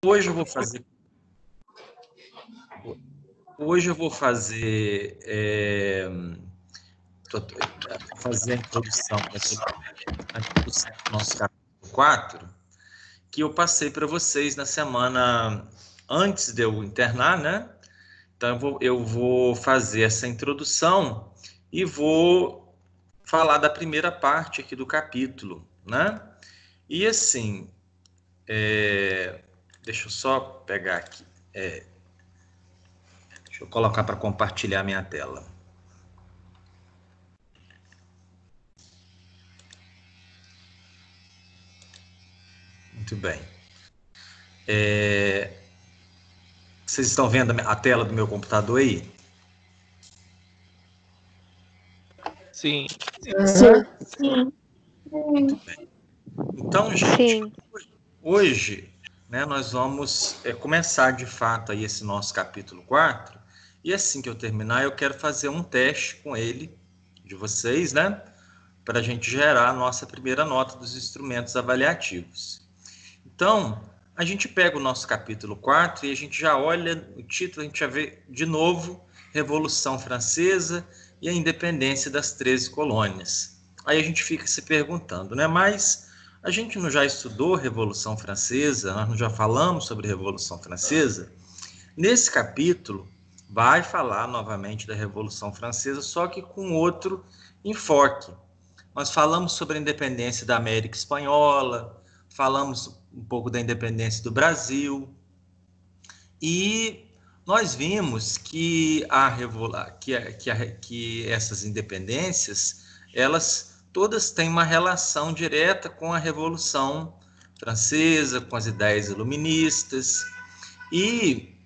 Hoje eu vou fazer. Hoje eu vou fazer. Fazer a introdução do nosso capítulo 4, que eu passei para vocês na semana antes de eu internar, né? Então eu vou fazer essa introdução e vou falar da primeira parte aqui do capítulo, né? E assim, deixa eu só pegar aqui. Deixa eu colocar para compartilhar minha tela. Muito bem. Vocês estão vendo a tela do meu computador aí? Sim. Sim. Muito bem. Então, gente, hoje, né, nós vamos começar de fato aí esse nosso capítulo 4, e assim que eu terminar, eu quero fazer um teste com ele, de vocês, né, para a gente gerar a nossa primeira nota dos instrumentos avaliativos. Então, a gente pega o nosso capítulo 4 e a gente já olha o título, a gente já vê de novo Revolução Francesa e a independência das 13 colônias. Aí a gente fica se perguntando, né? Mas a gente não já estudou Revolução Francesa? Nós não já falamos sobre Revolução Francesa? Nesse capítulo, vai falar novamente da Revolução Francesa, só que com outro enfoque. Nós falamos sobre a independência da América Espanhola, falamos um pouco da independência do Brasil, e nós vimos que essas independências, elas todas têm uma relação direta com a Revolução Francesa, com as ideias iluministas. E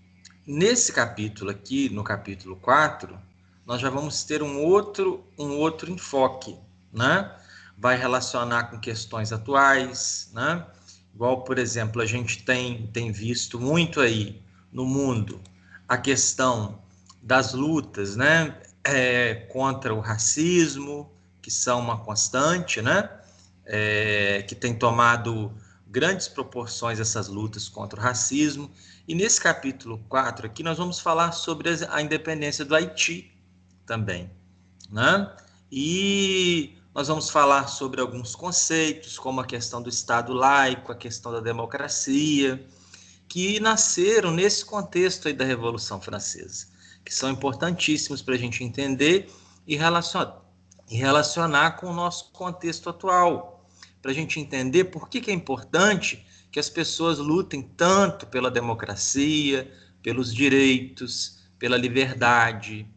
nesse capítulo aqui, no capítulo 4, nós já vamos ter um outro enfoque, né? Vai relacionar com questões atuais, né? Igual, por exemplo, a gente tem visto muito aí no mundo a questão das lutas, né? Contra o racismo, que são uma constante, né? Que tem tomado grandes proporções essas lutas contra o racismo. E nesse capítulo 4 aqui nós vamos falar sobre a independência do Haiti também, né? E nós vamos falar sobre alguns conceitos, como a questão do Estado laico, a questão da democracia, que nasceram nesse contexto aí da Revolução Francesa, que são importantíssimos para a gente entender e relacionar com o nosso contexto atual, para a gente entender por que é importante que as pessoas lutem tanto pela democracia, pelos direitos, pela liberdade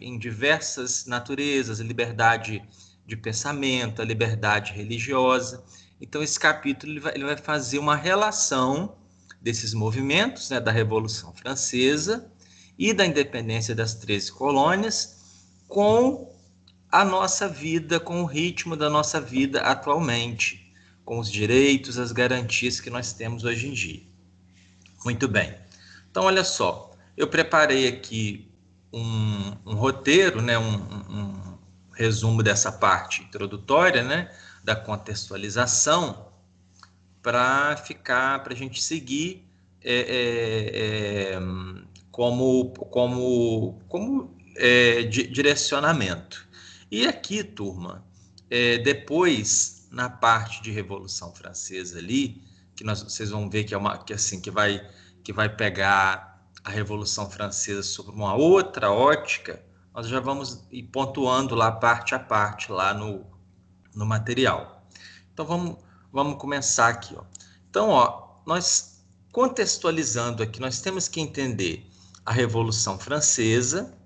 em diversas naturezas, a liberdade de pensamento, a liberdade religiosa. Então, esse capítulo ele vai fazer uma relação desses movimentos, né, da Revolução Francesa e da independência das 13 colônias com a nossa vida, com o ritmo da nossa vida atualmente, com os direitos, as garantias que nós temos hoje em dia. Muito bem. Então, olha só, eu preparei aqui um roteiro, né, um resumo dessa parte introdutória, né, da contextualização, para a gente seguir como direcionamento. E aqui, turma, depois, na parte de Revolução Francesa ali, que vocês vão ver que vai pegar a Revolução Francesa sobre uma outra ótica, nós já vamos ir pontuando lá parte a parte lá no material. Então vamos começar aqui, ó. Então, ó, nós contextualizando aqui, nós temos que entender a Revolução Francesa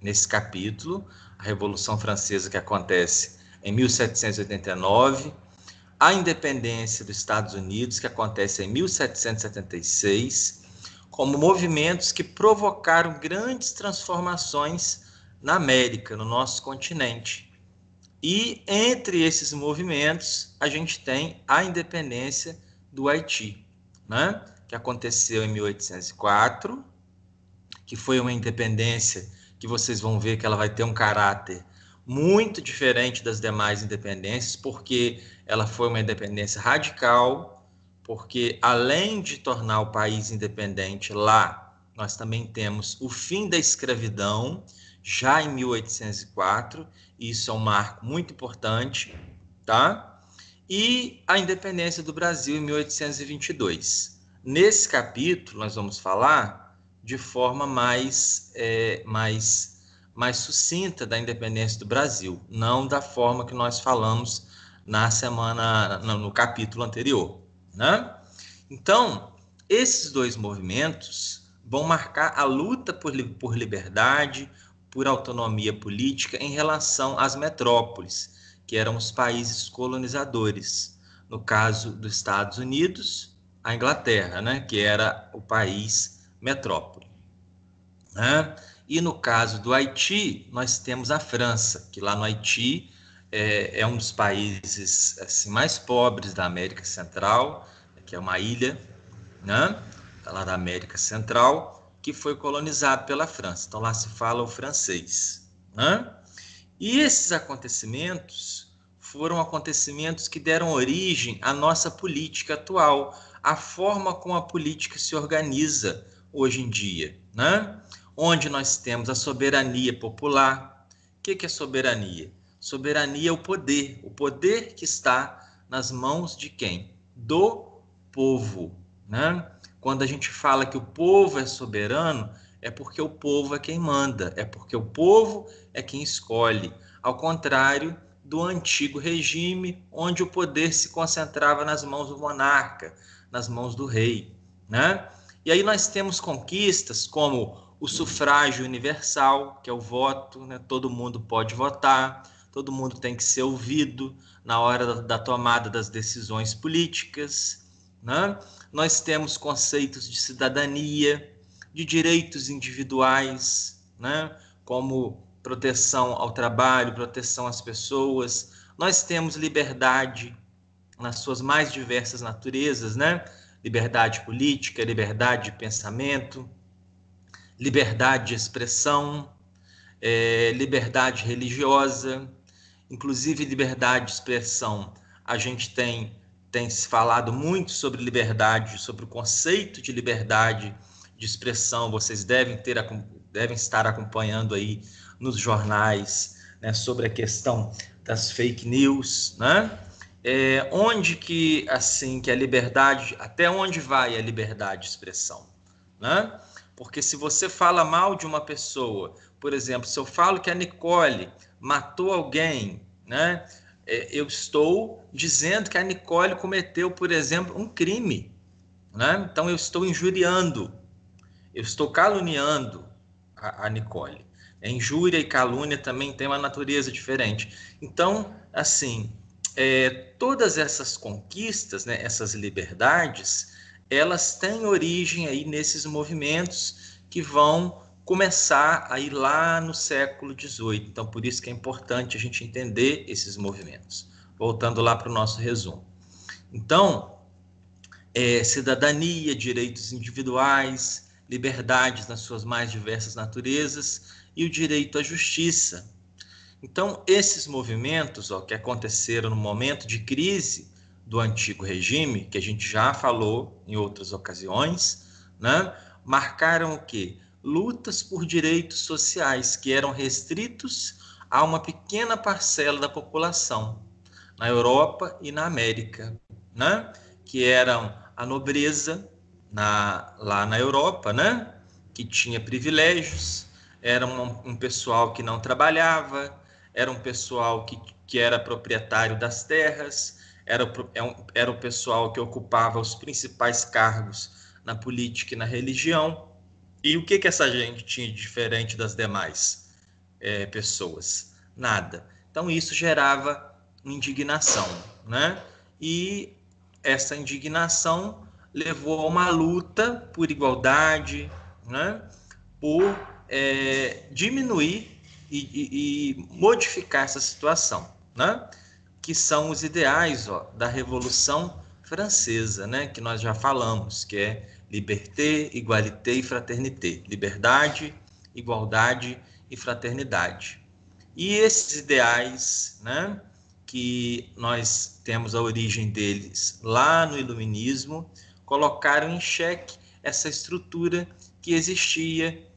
nesse capítulo, a Revolução Francesa que acontece em 1789, a independência dos Estados Unidos que acontece em 1776, como movimentos que provocaram grandes transformações na América, no nosso continente. E entre esses movimentos, a gente tem a independência do Haiti, né? Que aconteceu em 1804, que foi uma independência que vocês vão ver que ela vai ter um caráter muito diferente das demais independências, porque ela foi uma independência radical, porque além de tornar o país independente lá, nós também temos o fim da escravidão, já em 1804, e isso é um marco muito importante, tá? E a independência do Brasil em 1822. Nesse capítulo, nós vamos falar de forma mais sucinta da independência do Brasil, não da forma que nós falamos no capítulo anterior, né? Então, esses dois movimentos vão marcar a luta por liberdade, por autonomia política em relação às metrópoles, que eram os países colonizadores. No caso dos Estados Unidos, a Inglaterra, né, que era o país metrópole, né? E no caso do Haiti, nós temos a França, que lá no Haiti é um dos países assim, mais pobres da América Central, que é uma ilha, né, lá da América Central, que foi colonizado pela França. Então lá se fala o francês, né? E esses acontecimentos foram acontecimentos que deram origem à nossa política atual, à forma como a política se organiza hoje em dia, né? Onde nós temos a soberania popular. O que é soberania? Soberania é o poder que está nas mãos de quem? Do povo, né? Quando a gente fala que o povo é soberano, é porque o povo é quem manda, é porque o povo é quem escolhe, ao contrário do antigo regime, onde o poder se concentrava nas mãos do monarca, nas mãos do rei, né? E aí nós temos conquistas como o sufrágio universal, que é o voto, né? Todo mundo pode votar, todo mundo tem que ser ouvido na hora da tomada das decisões políticas, né? Nós temos conceitos de cidadania, de direitos individuais, né? Como proteção ao trabalho, proteção às pessoas. Nós temos liberdade nas suas mais diversas naturezas, né? Liberdade política, liberdade de pensamento, liberdade de expressão, liberdade religiosa, inclusive liberdade de expressão. A gente tem se falado muito sobre liberdade, sobre o conceito de liberdade de expressão. Vocês devem estar acompanhando aí nos jornais, né, sobre a questão das fake news, né? Onde que assim que a liberdade, até onde vai a liberdade de expressão, né? Porque se você fala mal de uma pessoa, por exemplo, se eu falo que a Nicole matou alguém, né? Eu estou dizendo que a Nicole cometeu, por exemplo, um crime, né? Então eu estou injuriando, eu estou caluniando a Nicole. Injúria e calúnia também têm uma natureza diferente. Então, assim, todas essas conquistas, né, essas liberdades, elas têm origem aí nesses movimentos que vão começar aí lá no século XVIII. Então, por isso que é importante a gente entender esses movimentos. Voltando lá para o nosso resumo. Então, cidadania, direitos individuais, liberdades nas suas mais diversas naturezas e o direito à justiça. Então, esses movimentos que aconteceram no momento de crise do antigo regime, que a gente já falou em outras ocasiões, né, marcaram o quê? Lutas por direitos sociais que eram restritos a uma pequena parcela da população, na Europa e na América, né, que eram a nobreza lá na Europa, né, que tinha privilégios, era um pessoal que não trabalhava, era um pessoal que era proprietário das terras, era o pessoal que ocupava os principais cargos na política e na religião. E o que essa gente tinha de diferente das demais pessoas? Nada. Então isso gerava indignação, né? E essa indignação levou a uma luta por igualdade, né? Por diminuir e modificar essa situação, né? Que são os ideais da Revolução Francesa, né? Que nós já falamos, que é liberté, igualité e fraternité, liberdade, igualdade e fraternidade. E esses ideais, né? que nós temos a origem deles lá no Iluminismo, colocaram em xeque essa estrutura que existia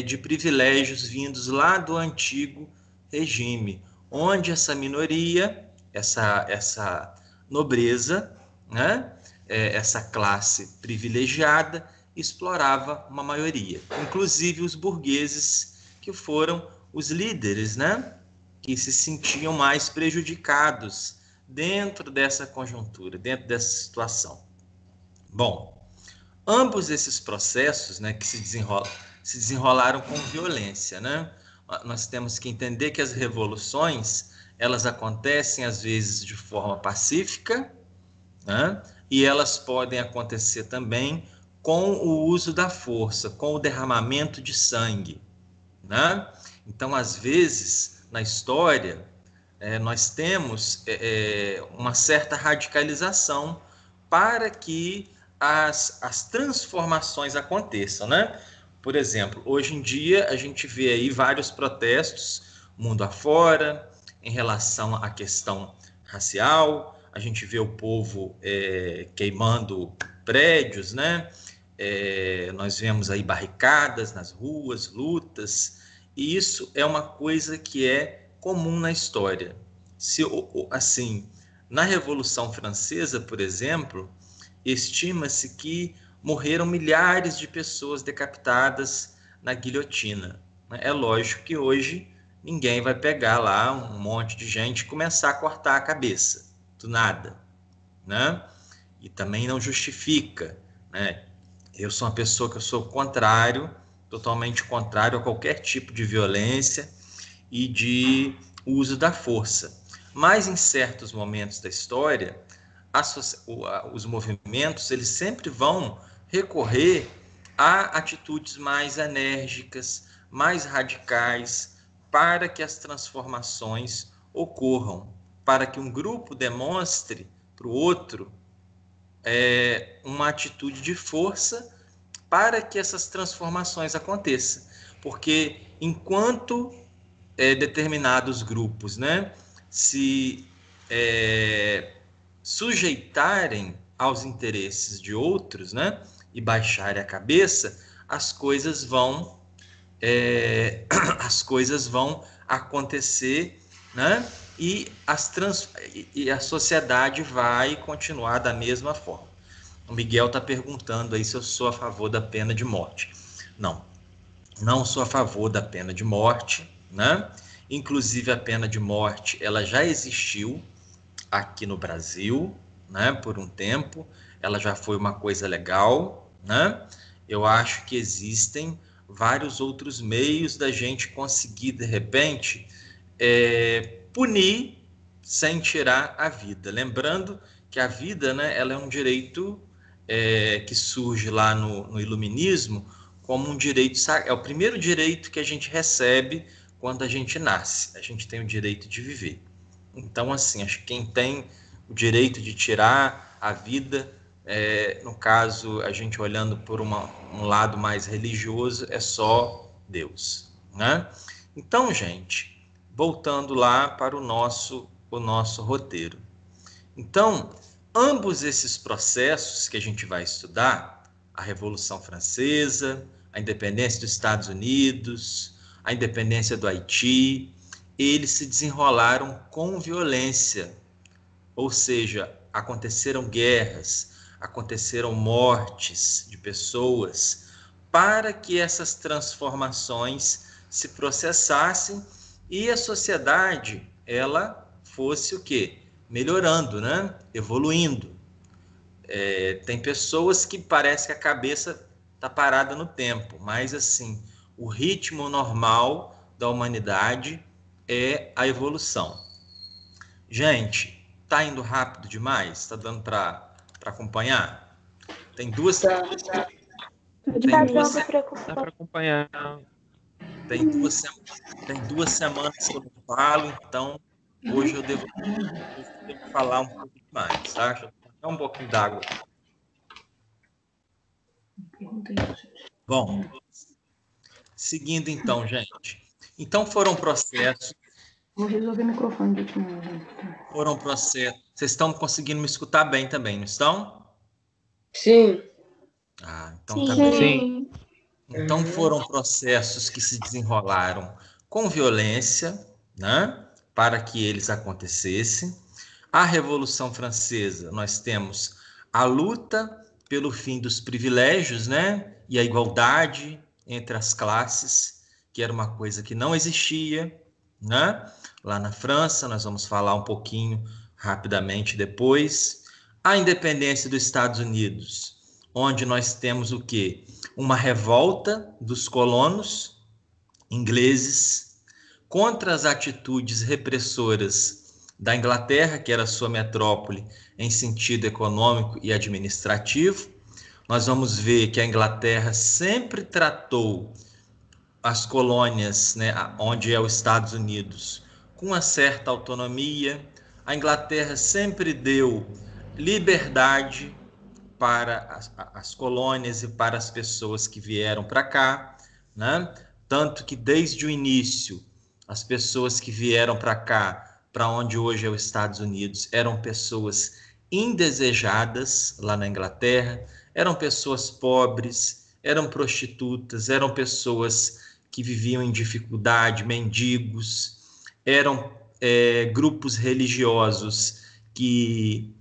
de privilégios vindos lá do antigo regime, onde essa minoria, essa nobreza, né, essa classe privilegiada, explorava uma maioria, inclusive os burgueses, que foram os líderes, né, que se sentiam mais prejudicados dentro dessa conjuntura, dentro dessa situação. Bom, ambos esses processos, né, que se desenrolaram com violência, né? Nós temos que entender que as revoluções, elas acontecem às vezes de forma pacífica, né? E elas podem acontecer também com o uso da força, com o derramamento de sangue, né? Então, às vezes, na história, nós temos uma certa radicalização para que as transformações aconteçam, né? Por exemplo, hoje em dia a gente vê aí vários protestos mundo afora em relação à questão racial, a gente vê o povo queimando prédios, né? Nós vemos aí barricadas nas ruas, lutas, e isso é uma coisa que é comum na história. Assim, na Revolução Francesa, por exemplo, estima-se que morreram milhares de pessoas decapitadas na guilhotina. É lógico que hoje ninguém vai pegar lá um monte de gente e começar a cortar a cabeça, do nada, né? E também não justifica, né? Eu sou uma pessoa que eu sou contrário, totalmente contrário a qualquer tipo de violência e de uso da força. Mas em certos momentos da história, os movimentos eles sempre vão recorrer a atitudes mais enérgicas, mais radicais, para que as transformações ocorram, para que um grupo demonstre para o outro uma atitude de força para que essas transformações aconteçam. Porque enquanto determinados grupos, né, se sujeitarem aos interesses de outros, né, e baixarem a cabeça, as coisas vão acontecer, né, e a sociedade vai continuar da mesma forma. O Miguel está perguntando aí se eu sou a favor da pena de morte. Não, não sou a favor da pena de morte, né? Inclusive a pena de morte, ela já existiu aqui no Brasil, né? Por um tempo, ela já foi uma coisa legal, né? Eu acho que existem vários outros meios da gente conseguir de repente punir sem tirar a vida. Lembrando que a vida, né? Ela é um direito que surge lá no Iluminismo como um direito, é o primeiro direito que a gente recebe quando a gente nasce. A gente tem o direito de viver. Então, assim, acho que quem tem o direito de tirar a vida, no caso, a gente olhando por um lado mais religioso, é só Deus, né? Então, gente, voltando lá para o nosso roteiro. Então, ambos esses processos que a gente vai estudar, a Revolução Francesa, a independência dos Estados Unidos, a independência do Haiti, eles se desenrolaram com violência, ou seja, aconteceram guerras, aconteceram mortes de pessoas, para que essas transformações se processassem e a sociedade, ela fosse o quê? Melhorando, né? Evoluindo. Tem pessoas que parece que a cabeça está parada no tempo, mas assim, o ritmo normal da humanidade é a evolução. Gente, tá indo rápido demais? Tá dando para acompanhar? Tem duas. Tá dando para Dá para acompanhar. Tem duas semanas que eu não falo, então hoje eu devo falar um pouco mais, tá? Deixa eu tomar um pouquinho d'água. Bom, seguindo então, gente. Então foram processos Vou resolver o microfone de último. Foram processos. Vocês estão conseguindo me escutar bem também, não estão? Sim. Então tá bem. Sim. Então foram processos que se desenrolaram com violência, né, para que eles acontecessem. A Revolução Francesa, nós temos a luta pelo fim dos privilégios, né, e a igualdade entre as classes, que era uma coisa que não existia, né? Lá na França, nós vamos falar um pouquinho rapidamente depois. A independência dos Estados Unidos, onde nós temos o quê? Uma revolta dos colonos ingleses contra as atitudes repressoras da Inglaterra, que era sua metrópole em sentido econômico e administrativo. Nós vamos ver que a Inglaterra sempre tratou as colônias, né, onde é os Estados Unidos, com uma certa autonomia. A Inglaterra sempre deu liberdade para as colônias e para as pessoas que vieram para cá, né? Tanto que desde o início, as pessoas que vieram para cá, para onde hoje é os Estados Unidos, eram pessoas indesejadas lá na Inglaterra, eram pessoas pobres, eram prostitutas, eram pessoas que viviam em dificuldade, mendigos, eram grupos religiosos que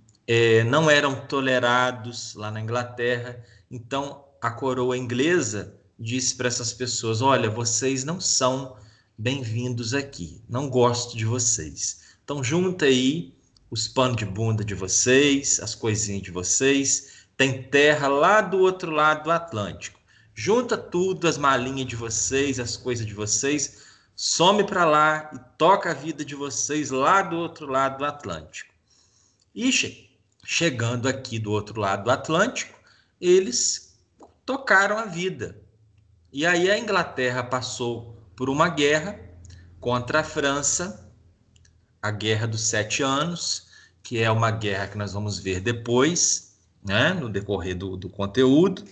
não eram tolerados lá na Inglaterra. Então, a coroa inglesa disse para essas pessoas: olha, vocês não são bem-vindos aqui, não gosto de vocês. Então, junta aí os panos de bunda de vocês, as coisinhas de vocês, tem terra lá do outro lado do Atlântico. Junta tudo, as malinhas de vocês, as coisas de vocês, some para lá e toca a vida de vocês lá do outro lado do Atlântico. E chegando aqui do outro lado do Atlântico, eles tocaram a vida. E aí a Inglaterra passou por uma guerra contra a França, a Guerra dos 7 Anos, que é uma guerra que nós vamos ver depois, né, no decorrer do conteúdo.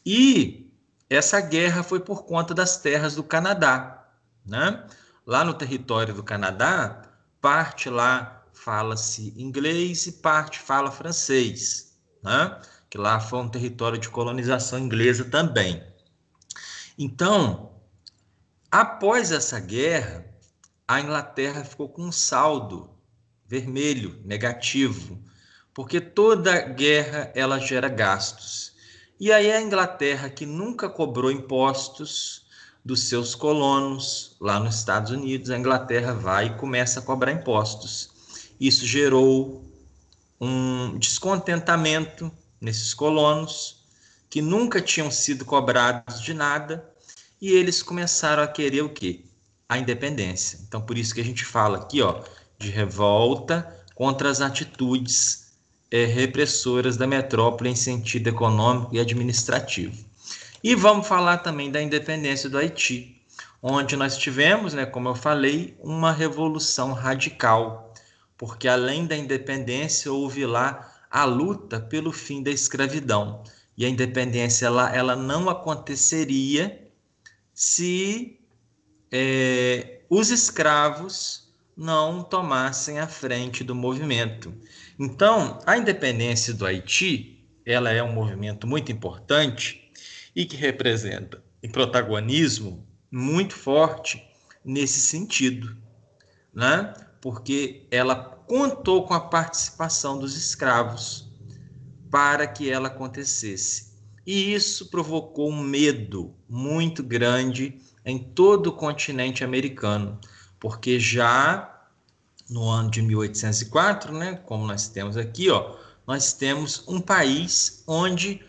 E essa guerra foi por conta das terras do Canadá, né? Lá no território do Canadá, parte lá fala-se inglês e parte fala francês, né? Que lá foi um território de colonização inglesa também. Então, após essa guerra, a Inglaterra ficou com um saldo vermelho, negativo, porque toda guerra ela gera gastos. E aí a Inglaterra, que nunca cobrou impostos dos seus colonos lá nos Estados Unidos, a Inglaterra vai e começa a cobrar impostos. Isso gerou um descontentamento nesses colonos, que nunca tinham sido cobrados de nada, e eles começaram a querer o quê? A independência. Então, por isso que a gente fala aqui, ó, de revolta contra as atitudes repressoras da metrópole em sentido econômico e administrativo. E vamos falar também da independência do Haiti, onde nós tivemos, né, como eu falei, uma revolução radical, porque além da independência houve lá a luta pelo fim da escravidão. E a independência ela não aconteceria se os escravos não tomassem a frente do movimento. Então, a independência do Haiti, ela é um movimento muito importante e que representa um protagonismo muito forte nesse sentido, né? Porque ela contou com a participação dos escravos para que ela acontecesse. E isso provocou um medo muito grande em todo o continente americano, porque já no ano de 1804, né, como nós temos aqui, ó, nós temos um país onde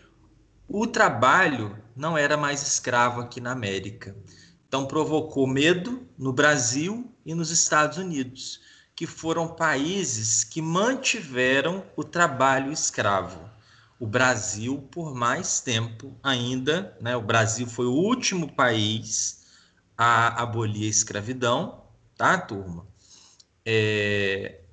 o trabalho não era mais escravo aqui na América. Então provocou medo no Brasil e nos Estados Unidos, que foram países que mantiveram o trabalho escravo. O Brasil, por mais tempo ainda, né, o Brasil foi o último país a abolir a escravidão, tá, turma?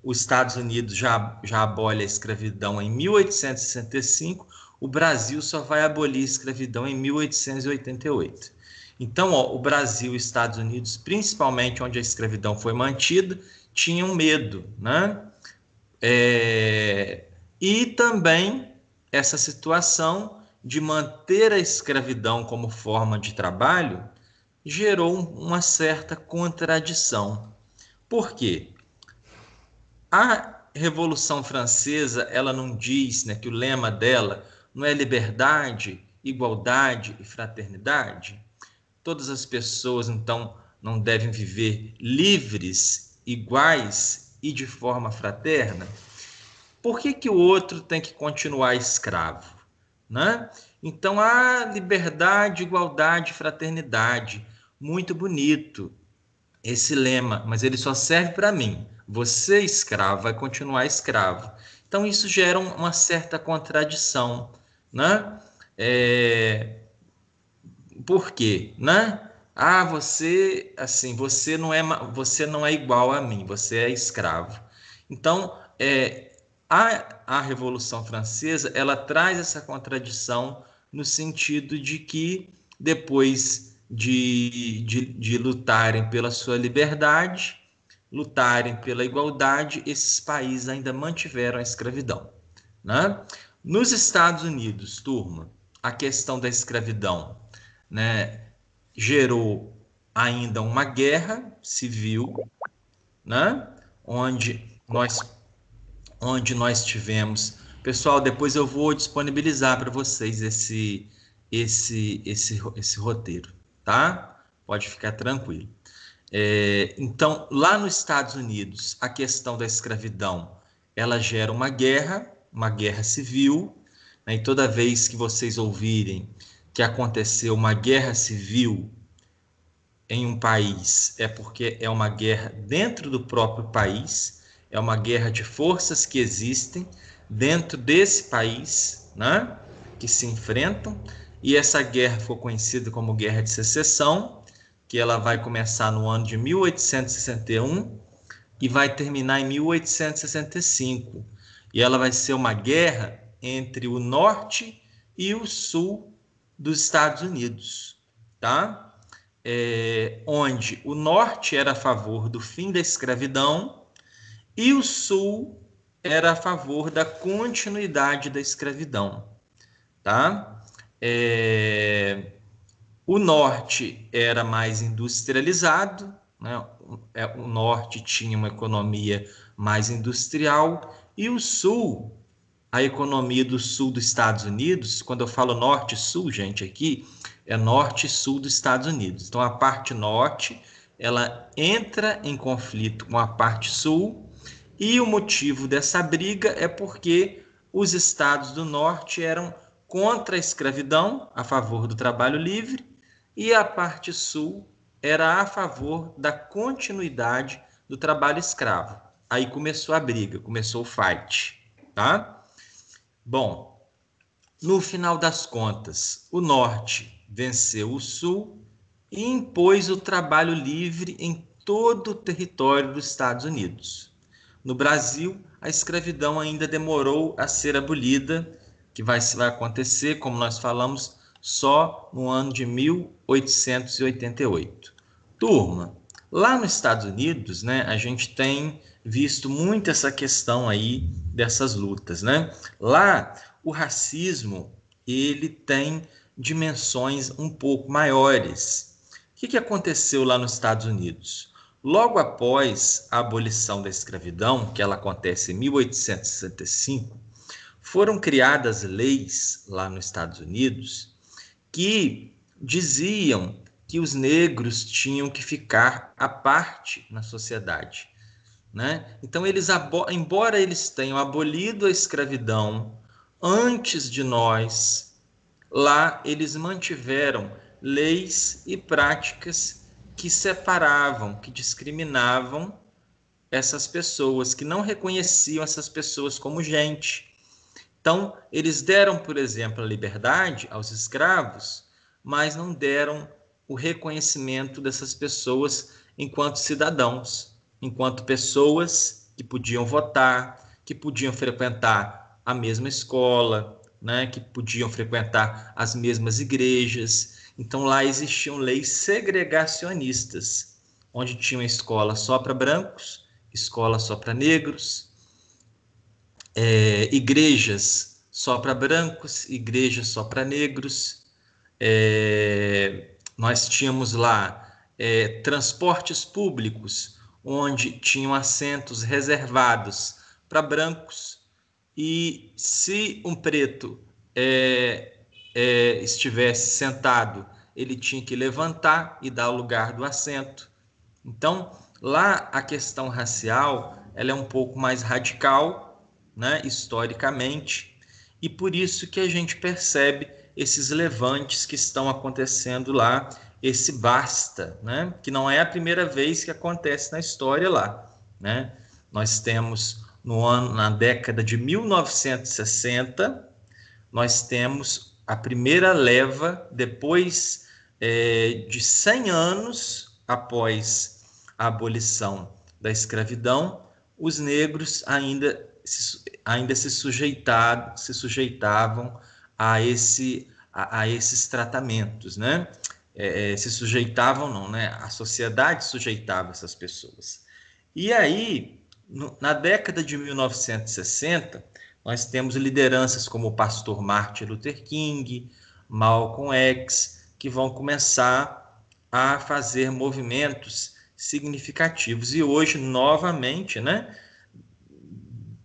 Os Estados Unidos já abole a escravidão em 1865, o Brasil só vai abolir a escravidão em 1888. Então, ó, o Brasil e os Estados Unidos, principalmente onde a escravidão foi mantida, tinham medo, né? E também essa situação de manter a escravidão como forma de trabalho gerou uma certa contradição. Por quê? A Revolução Francesa, ela não diz, né, que o lema dela não é liberdade, igualdade e fraternidade? Todas as pessoas, então, não devem viver livres, iguais e de forma fraterna? Por que que o outro tem que continuar escravo, né? Então, a liberdade, igualdade, fraternidade, muito bonito esse lema, mas ele só serve para mim. Você, escravo, vai continuar escravo. Então, isso gera uma certa contradição, né? Por quê, né? Ah, você, assim, você não é igual a mim, você é escravo. Então, a Revolução Francesa, ela traz essa contradição no sentido de que depois de lutarem pela sua liberdade, lutarem pela igualdade, esses países ainda mantiveram a escravidão, né? Nos Estados Unidos, turma, a questão da escravidão, né, gerou ainda uma guerra civil, né, onde nós tivemos. Pessoal, depois eu vou disponibilizar para vocês esse roteiro, tá? Pode ficar tranquilo. Então, lá nos Estados Unidos, a questão da escravidão, ela gera uma guerra civil, né? E toda vez que vocês ouvirem que aconteceu uma guerra civil em um país, é porque é uma guerra dentro do próprio país, é uma guerra de forças que existem dentro desse país, né, que se enfrentam, e essa guerra foi conhecida como Guerra de Secessão, que ela vai começar no ano de 1861 e vai terminar em 1865. E ela vai ser uma guerra entre o norte e o sul dos Estados Unidos, tá? Onde o norte era a favor do fim da escravidão e o sul era a favor da continuidade da escravidão, tá? O norte era mais industrializado, né? O norte tinha uma economia mais industrial e o sul, a economia do sul dos Estados Unidos, quando eu falo norte e sul, gente, aqui é norte e sul dos Estados Unidos. Então, a parte norte, ela entra em conflito com a parte sul, e o motivo dessa briga é porque os estados do norte eram contra a escravidão, a favor do trabalho livre, e a parte sul era a favor da continuidade do trabalho escravo. Aí começou a briga, começou o fight, tá? Bom, no final das contas, o norte venceu o sul e impôs o trabalho livre em todo o território dos Estados Unidos. No Brasil, a escravidão ainda demorou a ser abolida, que vai acontecer, como nós falamos, só no ano de 1888. Turma, lá nos Estados Unidos, né, a gente tem visto muito essa questão aí dessas lutas, né? Lá, o racismo, ele tem dimensões um pouco maiores. O que aconteceu lá nos Estados Unidos? Logo após a abolição da escravidão, que ela acontece em 1865, foram criadas leis lá nos Estados Unidos que diziam que os negros tinham que ficar à parte na sociedade, né? Então, embora eles tenham abolido a escravidão antes de nós, lá eles mantiveram leis e práticas que separavam, que discriminavam essas pessoas, que não reconheciam essas pessoas como gente. Então, eles deram, por exemplo, a liberdade aos escravos, mas não deram o reconhecimento dessas pessoas enquanto cidadãos, enquanto pessoas que podiam votar, que podiam frequentar a mesma escola, né, que podiam frequentar as mesmas igrejas. Então, lá existiam leis segregacionistas, onde tinha uma escola só para brancos, escola só para negros, igrejas só para brancos, igrejas só para negros. Nós tínhamos lá transportes públicos, onde tinham assentos reservados para brancos, e se um preto estivesse sentado, ele tinha que levantar e dar o lugar do assento. Então, lá a questão racial ela é um pouco mais radical, né, historicamente, e por isso que a gente percebe esses levantes que estão acontecendo lá, esse basta, né, que não é a primeira vez que acontece na história lá, né? Nós temos na década de 1960, nós temos a primeira leva, depois de 100 anos após a abolição da escravidão, os negros ainda se sujeitavam a esses tratamentos, né? Se sujeitavam, não, né? A sociedade sujeitava essas pessoas. E aí, na década de 1960, nós temos lideranças como o pastor Martin Luther King, Malcolm X, que vão começar a fazer movimentos significativos. E hoje, novamente, né,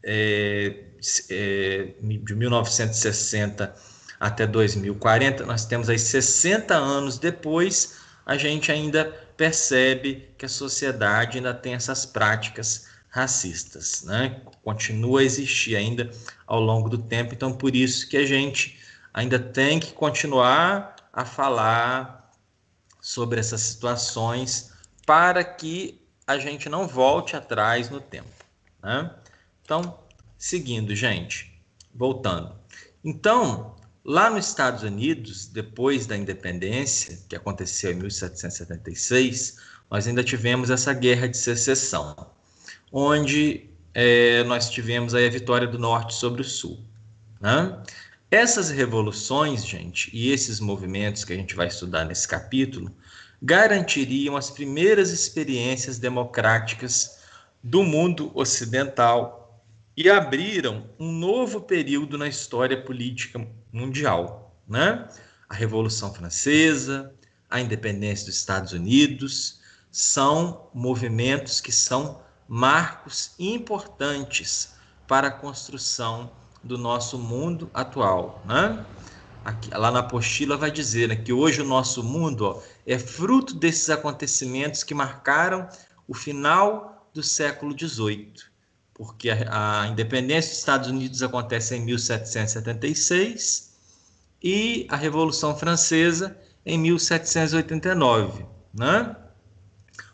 de 1960 até 2040, nós temos aí 60 anos depois, a gente ainda percebe que a sociedade ainda tem essas práticas racistas, né? Continua a existir ainda ao longo do tempo, então por isso que a gente ainda tem que continuar a falar sobre essas situações para que a gente não volte atrás no tempo, né? Então, seguindo, gente, voltando. Então, lá nos Estados Unidos, depois da independência, que aconteceu em 1776, nós ainda tivemos essa guerra de secessão, onde nós tivemos aí a vitória do Norte sobre o Sul, né? Essas revoluções, gente, e esses movimentos que a gente vai estudar nesse capítulo, garantiriam as primeiras experiências democráticas do mundo ocidental e abriram um novo período na história política mundial, né? A Revolução Francesa, a independência dos Estados Unidos, são movimentos que são marcos importantes para a construção do nosso mundo atual, né? Aqui, lá na apostila vai dizer, né, que hoje o nosso mundo é fruto desses acontecimentos que marcaram o final do século XVIII, porque a independência dos Estados Unidos acontece em 1776 e a Revolução Francesa em 1789, né?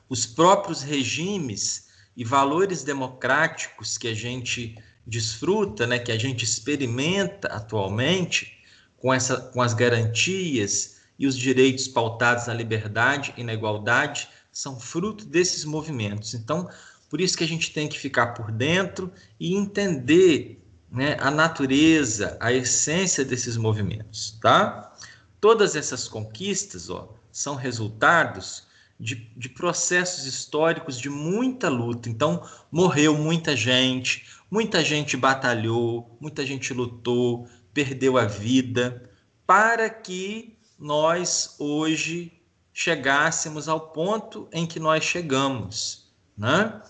Os próprios regimes e valores democráticos que a gente desfruta, né, que a gente experimenta atualmente, com as garantias e os direitos pautados na liberdade e na igualdade, são fruto desses movimentos. Então, por isso que a gente tem que ficar por dentro e entender, né, a natureza, a essência desses movimentos, tá? Todas essas conquistas, são resultados de processos históricos de muita luta. Então, morreu muita gente batalhou, muita gente lutou, perdeu a vida, para que nós hoje chegássemos ao ponto em que nós chegamos, né?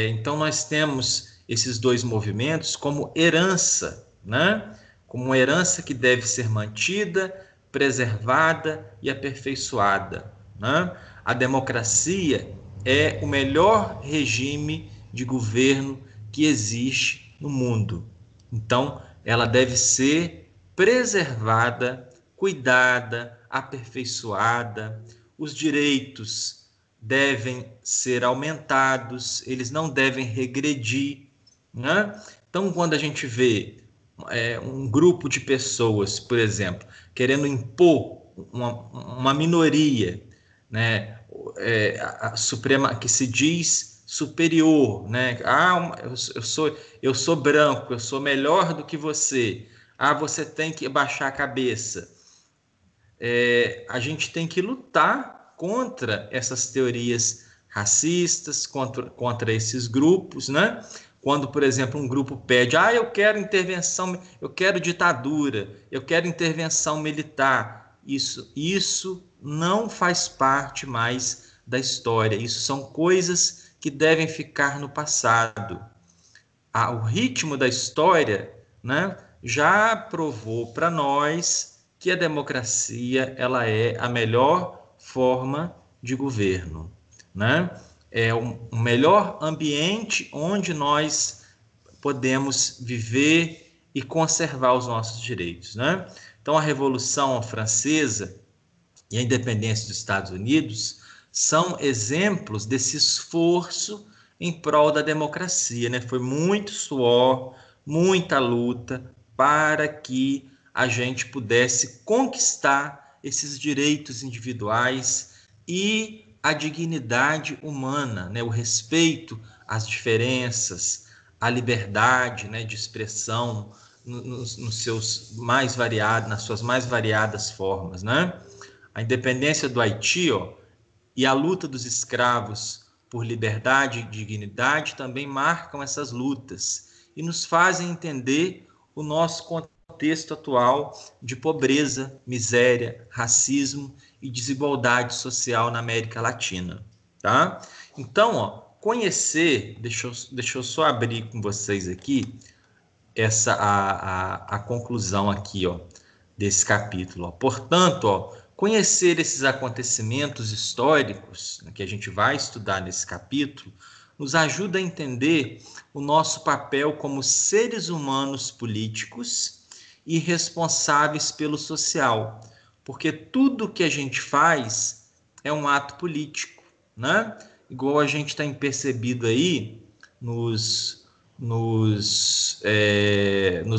Então, nós temos esses dois movimentos como herança, né? Como uma herança que deve ser mantida, preservada e aperfeiçoada, né? A democracia é o melhor regime de governo que existe no mundo. Então, ela deve ser preservada, cuidada, aperfeiçoada. Os direitos devem ser aumentados, eles não devem regredir, né? Então, quando a gente vê um grupo de pessoas, por exemplo, querendo impor uma minoria, né, a suprema, que se diz superior, né? Eu sou branco, eu sou melhor do que você. você tem que baixar a cabeça. A gente tem que lutar contra essas teorias racistas, contra esses grupos, né? Quando, por exemplo, um grupo pede, eu quero intervenção, eu quero ditadura, eu quero intervenção militar, isso não faz parte mais da história, isso são coisas que devem ficar no passado. O ritmo da história, né, já provou para nós que a democracia ela é a melhor forma de governo, né? É um melhor ambiente onde nós podemos viver e conservar os nossos direitos, né? Então, a Revolução Francesa e a independência dos Estados Unidos são exemplos desse esforço em prol da democracia, né? Foi muito suor, muita luta para que a gente pudesse conquistar esses direitos individuais e a dignidade humana, né? O respeito às diferenças, a liberdade, né, de expressão nos seus mais variados, nas suas mais variadas formas, né? A independência do Haiti, e a luta dos escravos por liberdade e dignidade também marcam essas lutas e nos fazem entender o nosso contexto atual de pobreza, miséria, racismo e desigualdade social na América Latina, tá? Então, conhecer, deixa eu só abrir com vocês aqui a conclusão aqui, desse capítulo. Portanto, conhecer esses acontecimentos históricos, que a gente vai estudar nesse capítulo, nos ajuda a entender o nosso papel como seres humanos políticos e responsáveis pelo social, porque tudo que a gente faz é um ato político, né? Igual a gente tem percebido aí nos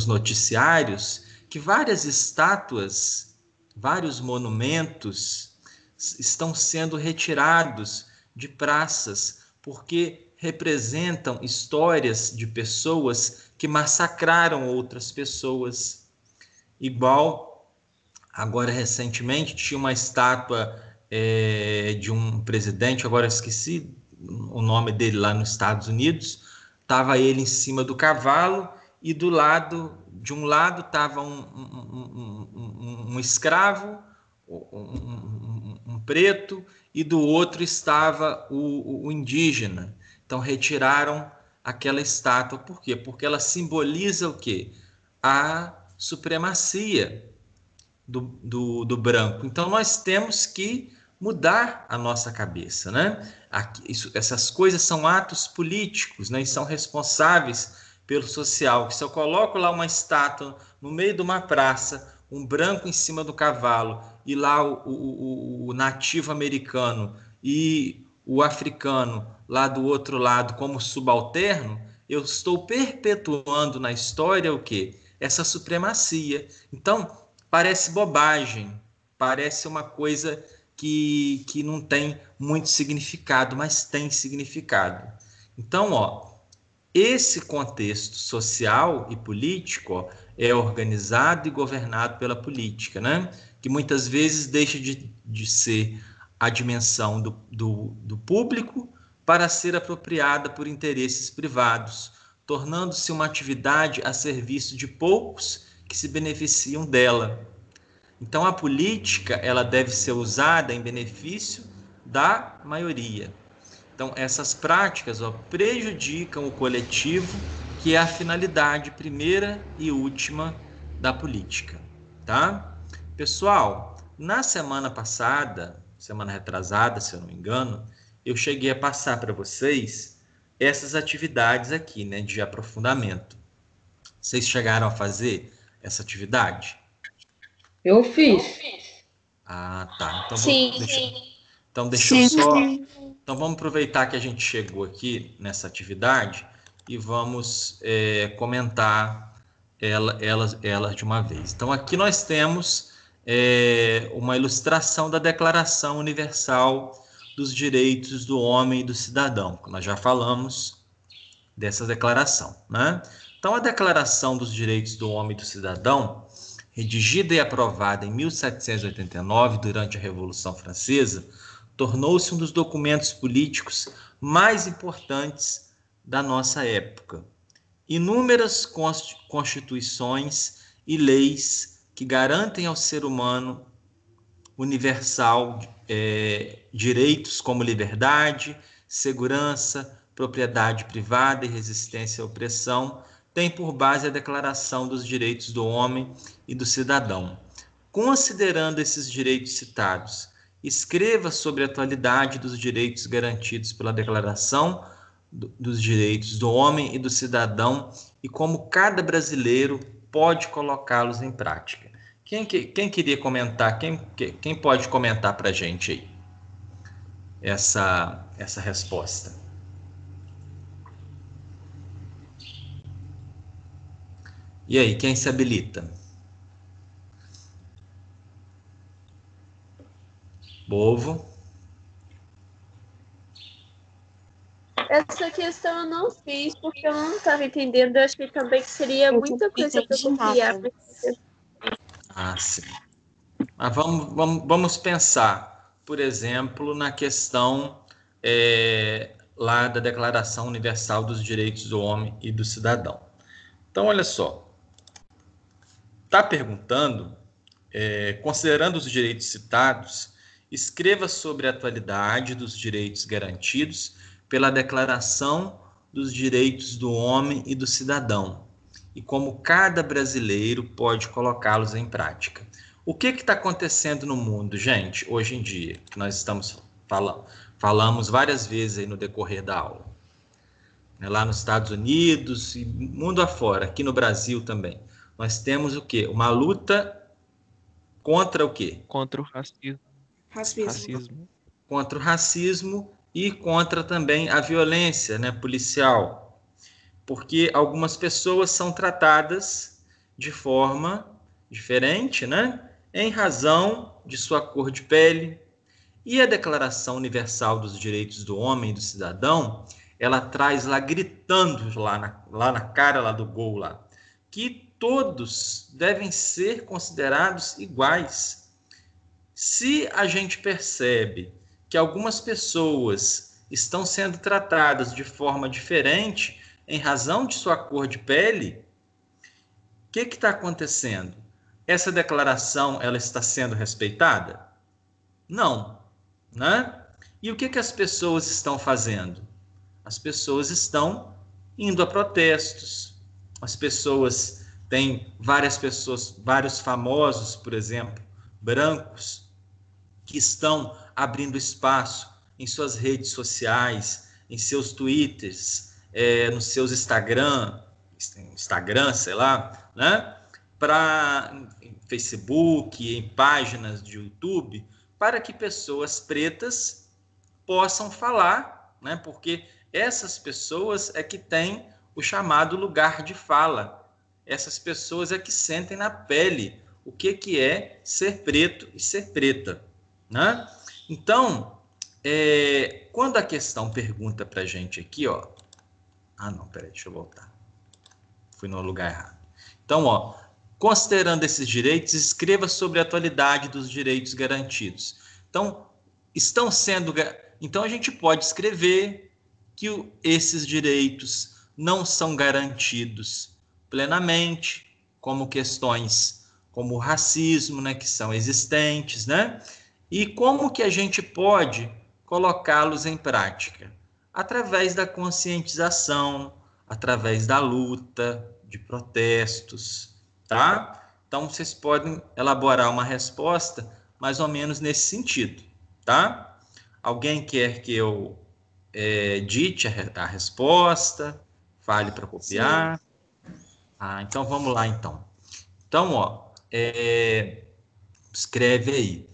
noticiários, que várias estátuas, vários monumentos estão sendo retirados de praças, porque representam histórias de pessoas que massacraram outras pessoas. Igual, agora recentemente, tinha uma estátua de um presidente, agora esqueci o nome dele, lá nos Estados Unidos. Estava ele em cima do cavalo e de um lado estava um escravo, um preto, e do outro estava o indígena. Então retiraram aquela estátua. Por quê? Porque ela simboliza o quê? A supremacia do branco. Então nós temos que mudar a nossa cabeça, né? Essas coisas são atos políticos, né? E são responsáveis pelo social. Que se eu coloco lá uma estátua no meio de uma praça, um branco em cima do cavalo, e lá o nativo americano e o africano lá do outro lado como subalterno, eu estou perpetuando na história o quê? Essa supremacia. Então, parece bobagem, parece uma coisa que não tem muito significado, mas tem significado. Então, esse contexto social e político é organizado e governado pela política, né? Que muitas vezes deixa de ser a dimensão do público para ser apropriada por interesses privados, tornando-se uma atividade a serviço de poucos que se beneficiam dela. Então, a política ela deve ser usada em benefício da maioria. Então, essas práticas prejudicam o coletivo, que é a finalidade primeira e última da política, tá? Pessoal, na semana passada, semana retrasada, se eu não me engano, eu cheguei a passar para vocês essas atividades aqui, né, de aprofundamento. Vocês chegaram a fazer essa atividade? Eu fiz. Tá. Então, Sim. deixa eu só... Então, vamos aproveitar que a gente chegou aqui nessa atividade e vamos comentar elas de uma vez. Então, aqui nós temos uma ilustração da Declaração Universal dos Direitos do Homem e do Cidadão, que nós já falamos dessa declaração, né? Então, a Declaração dos Direitos do Homem e do Cidadão, redigida e aprovada em 1789, durante a Revolução Francesa, tornou-se um dos documentos políticos mais importantes da nossa época. Inúmeras constituições e leis que garantem ao ser humano universal direitos como liberdade, segurança, propriedade privada e resistência à opressão, têm por base a Declaração dos Direitos do Homem e do Cidadão. Considerando esses direitos citados, escreva sobre a atualidade dos direitos garantidos pela Declaração dos Direitos do Homem e do Cidadão e como cada brasileiro pode colocá-los em prática. Quem queria comentar? Quem pode comentar para a gente aí essa resposta? E aí, quem se habilita? Bovo. Essa questão eu não fiz porque eu não estava entendendo. Eu achei também que seria muita coisa para eu criar. Ah, sim. Mas vamos pensar, por exemplo, na questão lá da Declaração Universal dos Direitos do Homem e do Cidadão. Então, olha só, está perguntando, considerando os direitos citados, escreva sobre a atualidade dos direitos garantidos pela Declaração dos Direitos do Homem e do Cidadão e como cada brasileiro pode colocá-los em prática. O que está acontecendo no mundo, gente, hoje em dia, que nós estamos falamos várias vezes aí no decorrer da aula? Lá nos Estados Unidos e mundo afora, aqui no Brasil também. Nós temos o quê? Uma luta contra o quê? Contra o racismo. Racismo. Contra o racismo e contra também a violência, né, policial. Porque algumas pessoas são tratadas de forma diferente, né, em razão de sua cor de pele. E a Declaração Universal dos Direitos do Homem e do Cidadão, ela traz lá, gritando lá na cara lá do gol, lá, que todos devem ser considerados iguais. Se a gente percebe que algumas pessoas estão sendo tratadas de forma diferente em razão de sua cor de pele, o que está acontecendo? Essa declaração, ela está sendo respeitada? Não, né? E o que as pessoas estão fazendo? As pessoas estão indo a protestos. As pessoas têm vários famosos, por exemplo, brancos, que estão abrindo espaço em suas redes sociais, em seus twitters, nos seus Instagram, sei lá, né? Em Facebook, em páginas de YouTube, para que pessoas pretas possam falar, né? Porque essas pessoas é que têm o chamado lugar de fala. Essas pessoas é que sentem na pele o que é ser preto e ser preta, né? Então, quando a questão pergunta para a gente aqui, ó... Ah, não, peraí, deixa eu voltar. Fui no lugar errado. Então, ó, considerando esses direitos, escreva sobre a atualidade dos direitos garantidos. Então, então a gente pode escrever que esses direitos não são garantidos plenamente, como questões como o racismo, né, que são existentes, né? E como que a gente pode colocá-los em prática? Através da conscientização, através da luta, de protestos, tá? Então, vocês podem elaborar uma resposta mais ou menos nesse sentido, tá? Alguém quer que eu dite a resposta? Fale para copiar? Sim. Ah, então vamos lá, então. Então, ó, escreve aí.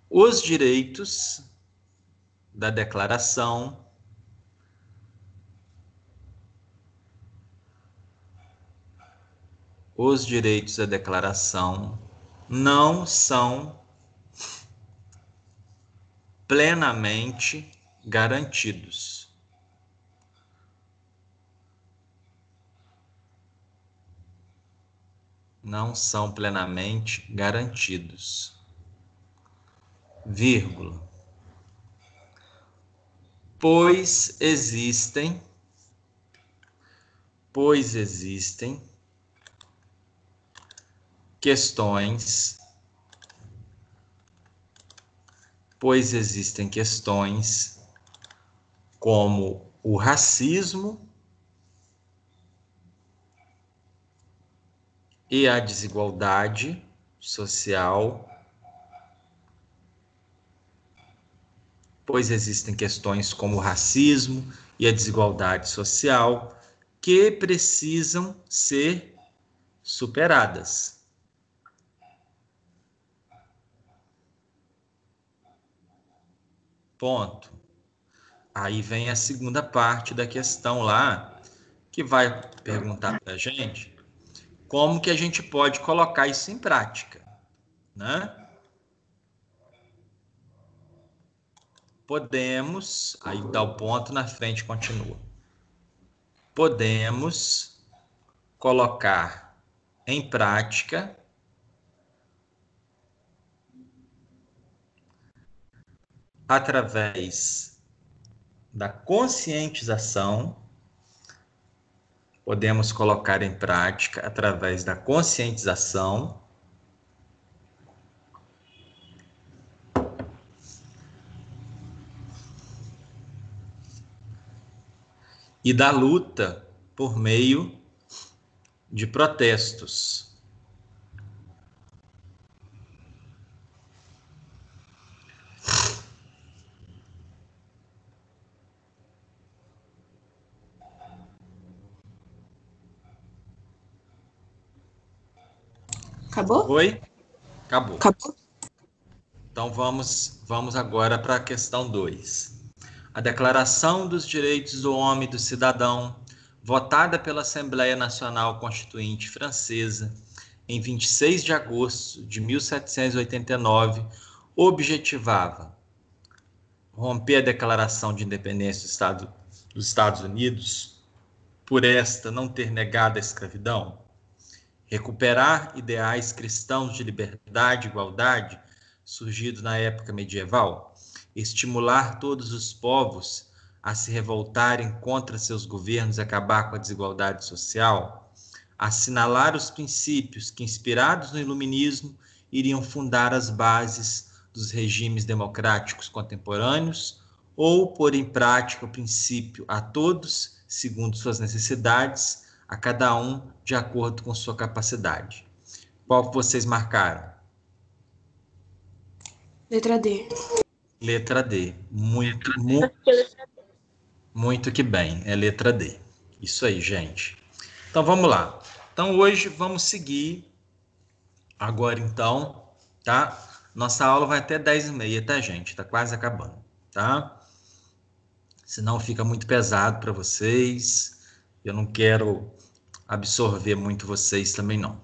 Os direitos da declaração não são plenamente garantidos. não são plenamente garantidos. Vírgula. Pois existem questões como o racismo e a desigualdade social, que precisam ser superadas. Ponto. Aí vem a segunda parte da questão lá, que vai perguntar para a gente como que a gente pode colocar isso em prática, né? Podemos, aí dá o ponto na frente, continua. Podemos colocar em prática através da conscientização, e da luta por meio de protestos. Acabou? Oi? Acabou. Acabou. Então vamos agora para a questão 2. A Declaração dos Direitos do Homem e do Cidadão, votada pela Assembleia Nacional Constituinte Francesa em 26 de agosto de 1789, objetivava romper a Declaração de Independência dos Estados Unidos, por esta não ter negado a escravidão, recuperar ideais cristãos de liberdade e igualdade surgidos na época medieval, estimular todos os povos a se revoltarem contra seus governos e acabar com a desigualdade social, assinalar os princípios que, inspirados no iluminismo, iriam fundar as bases dos regimes democráticos contemporâneos, ou pôr em prática o princípio a todos, segundo suas necessidades, a cada um de acordo com sua capacidade. Qual vocês marcaram? Letra D. Letra D. Muito que bem, é letra D. Isso aí, gente. Então, vamos lá. Então, hoje vamos seguir agora, então, tá? Nossa aula vai até 10h30, tá, gente? Tá quase acabando, tá? Senão fica muito pesado para vocês. Eu não quero absorver muito vocês também, não.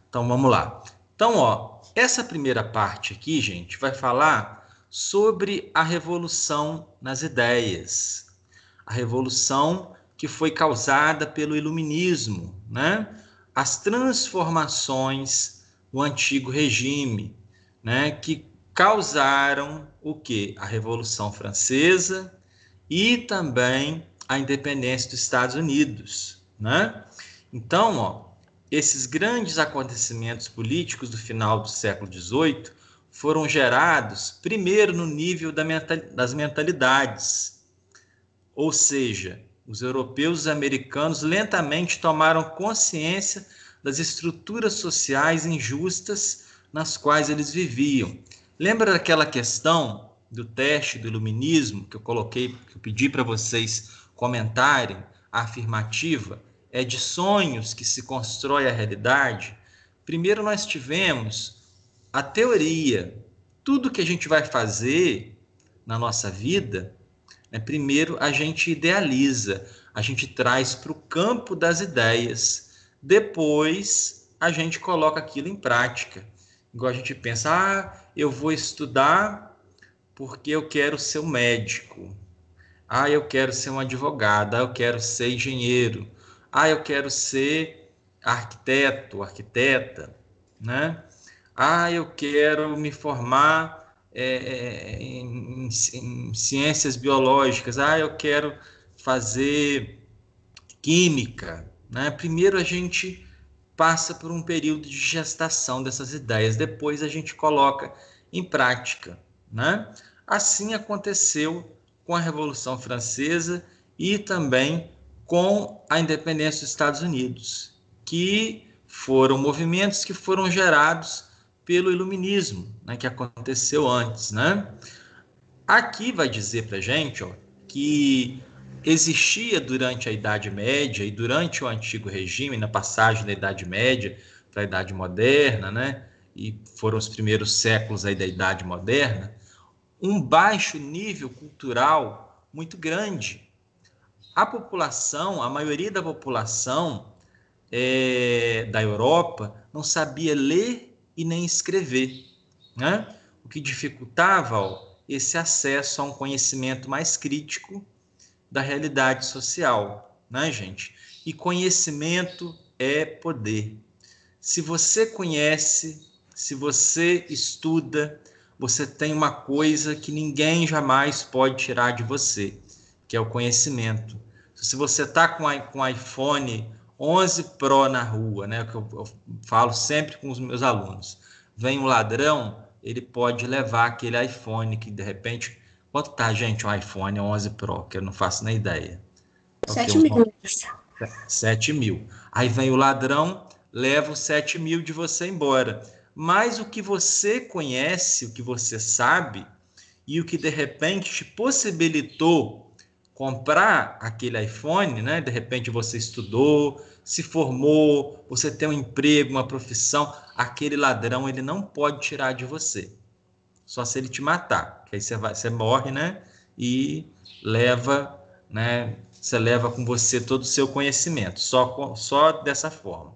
Então, vamos lá. Então, ó, essa primeira parte aqui, gente, vai falar sobre a revolução nas ideias. A revolução que foi causada pelo iluminismo, né? As transformações no antigo regime, né? Que causaram o quê? A Revolução Francesa e também a independência dos Estados Unidos, né? Então, ó, esses grandes acontecimentos políticos do final do século XVIII foram gerados primeiro no nível das mentalidades, ou seja, os europeus e os americanos lentamente tomaram consciência das estruturas sociais injustas nas quais eles viviam. Lembra daquela questão do teste do iluminismo que eu coloquei, que eu pedi para vocês comentarem, a afirmativa? É de sonhos que se constrói a realidade. Primeiro nós tivemos a teoria. Tudo que a gente vai fazer na nossa vida, né, primeiro a gente idealiza, a gente traz para o campo das ideias. Depois a gente coloca aquilo em prática. Igual a gente pensa, eu vou estudar porque eu quero ser um médico. Eu quero ser um advogado. Eu quero ser engenheiro. Eu quero ser arquiteto, arquiteta, né? Eu quero me formar em ciências biológicas. Eu quero fazer química, né? Primeiro a gente passa por um período de gestação dessas ideias, depois a gente coloca em prática, né? Assim aconteceu com a Revolução Francesa e também com a independência dos Estados Unidos, que foram movimentos que foram gerados pelo iluminismo, né, que aconteceu antes, né? Aqui vai dizer para a gente, que existia durante a Idade Média e durante o Antigo Regime, na passagem da Idade Média para a Idade Moderna, né? E foram os primeiros séculos aí da Idade Moderna, um baixo nível cultural muito grande. A população, a maioria da população da Europa não sabia ler e nem escrever, né? O que dificultava esse acesso a um conhecimento mais crítico da realidade social, né, gente? E conhecimento é poder. Se você conhece, se você estuda, você tem uma coisa que ninguém jamais pode tirar de você, que é o conhecimento. Se você está com iPhone 11 Pro na rua, né, que eu falo sempre com os meus alunos, vem um ladrão, ele pode levar aquele iPhone que de repente... Quanto tá, gente, um iPhone 11 Pro? Que eu não faço nem ideia. 7 mil. 7 mil. Aí vem o ladrão, leva os 7 mil de você embora. Mas o que você conhece, o que você sabe, e o que de repente te possibilitou comprar aquele iPhone, né? De repente você estudou, se formou, você tem um emprego, uma profissão, aquele ladrão ele não pode tirar de você. Só se ele te matar, que aí você morre, né? E leva, né? Você leva com você todo o seu conhecimento, só dessa forma.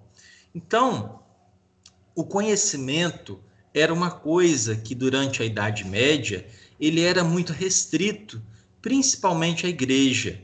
Então, o conhecimento era uma coisa que durante a Idade Média ele era muito restrito, principalmente a igreja.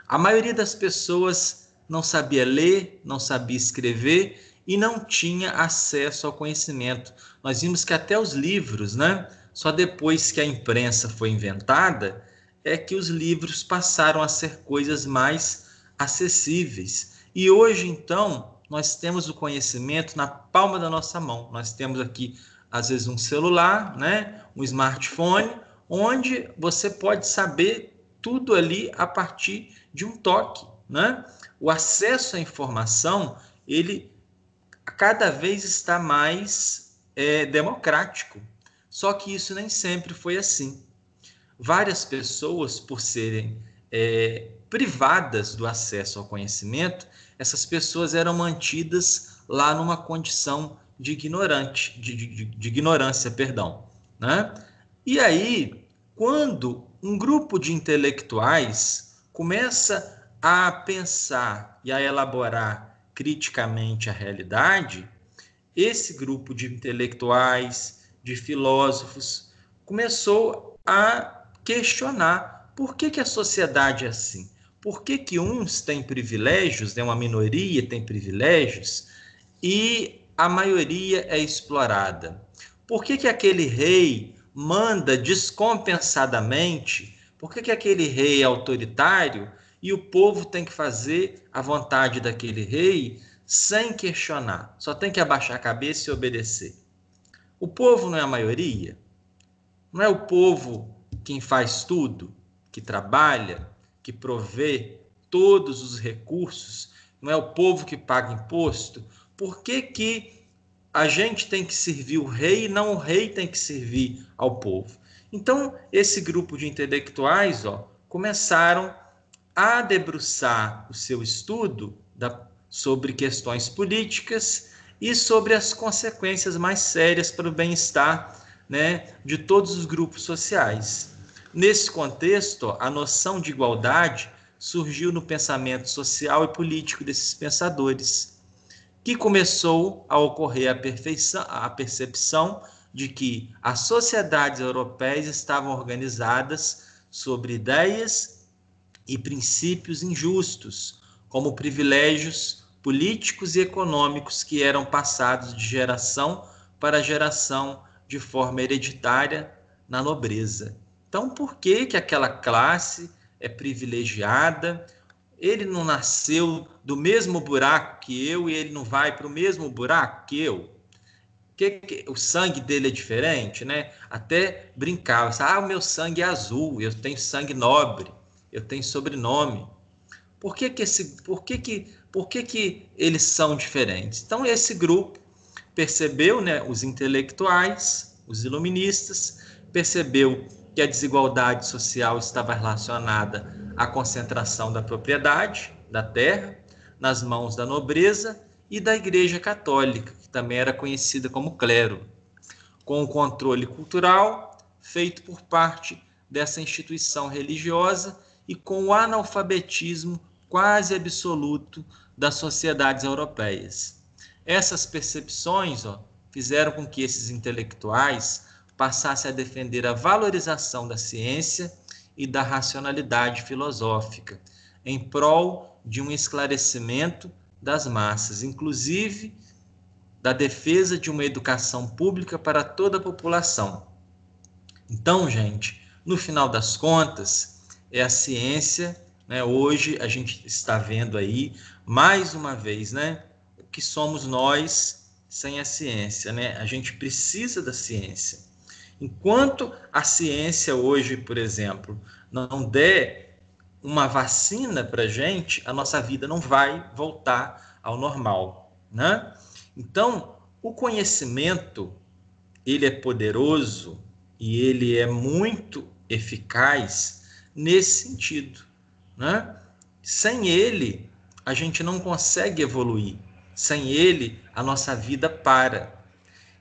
A maioria das pessoas não sabia ler, não sabia escrever e não tinha acesso ao conhecimento. Nós vimos que até os livros, né? Só depois que a imprensa foi inventada é que os livros passaram a ser coisas mais acessíveis. E hoje, então, nós temos o conhecimento na palma da nossa mão. Nós temos aqui, às vezes, um celular, né? Um smartphone, onde você pode saber tudo ali a partir de um toque, né? O acesso à informação, ele cada vez está mais democrático. Só que isso nem sempre foi assim. Várias pessoas, por serem privadas do acesso ao conhecimento, essas pessoas eram mantidas lá numa condição de ignorância, perdão, né? E aí, quando um grupo de intelectuais começa a pensar e a elaborar criticamente a realidade, esse grupo de intelectuais, de filósofos, começou a questionar por que a sociedade é assim. Por que uns têm privilégios, né? Uma minoria tem privilégios, e a maioria é explorada? Por que aquele rei manda descompensadamente? Por que aquele rei é autoritário e o povo tem que fazer a vontade daquele rei sem questionar? Só tem que abaixar a cabeça e obedecer. O povo não é a maioria? Não é o povo quem faz tudo, que trabalha, que provê todos os recursos? Não é o povo que paga imposto? Por que a gente tem que servir o rei e não o rei tem que servir ao povo? Então, esse grupo de intelectuais começaram a debruçar o seu estudo sobre questões políticas e sobre as consequências mais sérias para o bem-estar, né, de todos os grupos sociais. Nesse contexto, a noção de igualdade surgiu no pensamento social e político desses pensadores, que começou a ocorrer a percepção de que as sociedades europeias estavam organizadas sobre ideias e princípios injustos, como privilégios, políticos e econômicos que eram passados de geração para geração de forma hereditária na nobreza. Então, por que que aquela classe é privilegiada? Ele não nasceu do mesmo buraco que eu e ele não vai para o mesmo buraco que eu? O sangue dele é diferente, né? Até brincava, o meu sangue é azul, eu tenho sangue nobre, eu tenho sobrenome. Por que eles são diferentes? Então, esse grupo percebeu, né, os intelectuais, os iluministas, percebeu que a desigualdade social estava relacionada à concentração da propriedade, da terra, nas mãos da nobreza e da Igreja Católica, que também era conhecida como clero, com o controle cultural feito por parte dessa instituição religiosa e com o analfabetismo quase absoluto das sociedades europeias. Essas percepções fizeram com que esses intelectuais passassem a defender a valorização da ciência e da racionalidade filosófica, em prol de um esclarecimento das massas, inclusive da defesa de uma educação pública para toda a população. Então, gente, no final das contas, é a ciência, né? Hoje a gente está vendo aí, mais uma vez, né, o que somos nós sem a ciência, né? A gente precisa da ciência. Enquanto a ciência hoje, por exemplo, não der uma vacina para a gente, a nossa vida não vai voltar ao normal, né? Então, o conhecimento, ele é poderoso e ele é muito eficaz nesse sentido, né? Sem ele, a gente não consegue evoluir. Sem ele, a nossa vida para.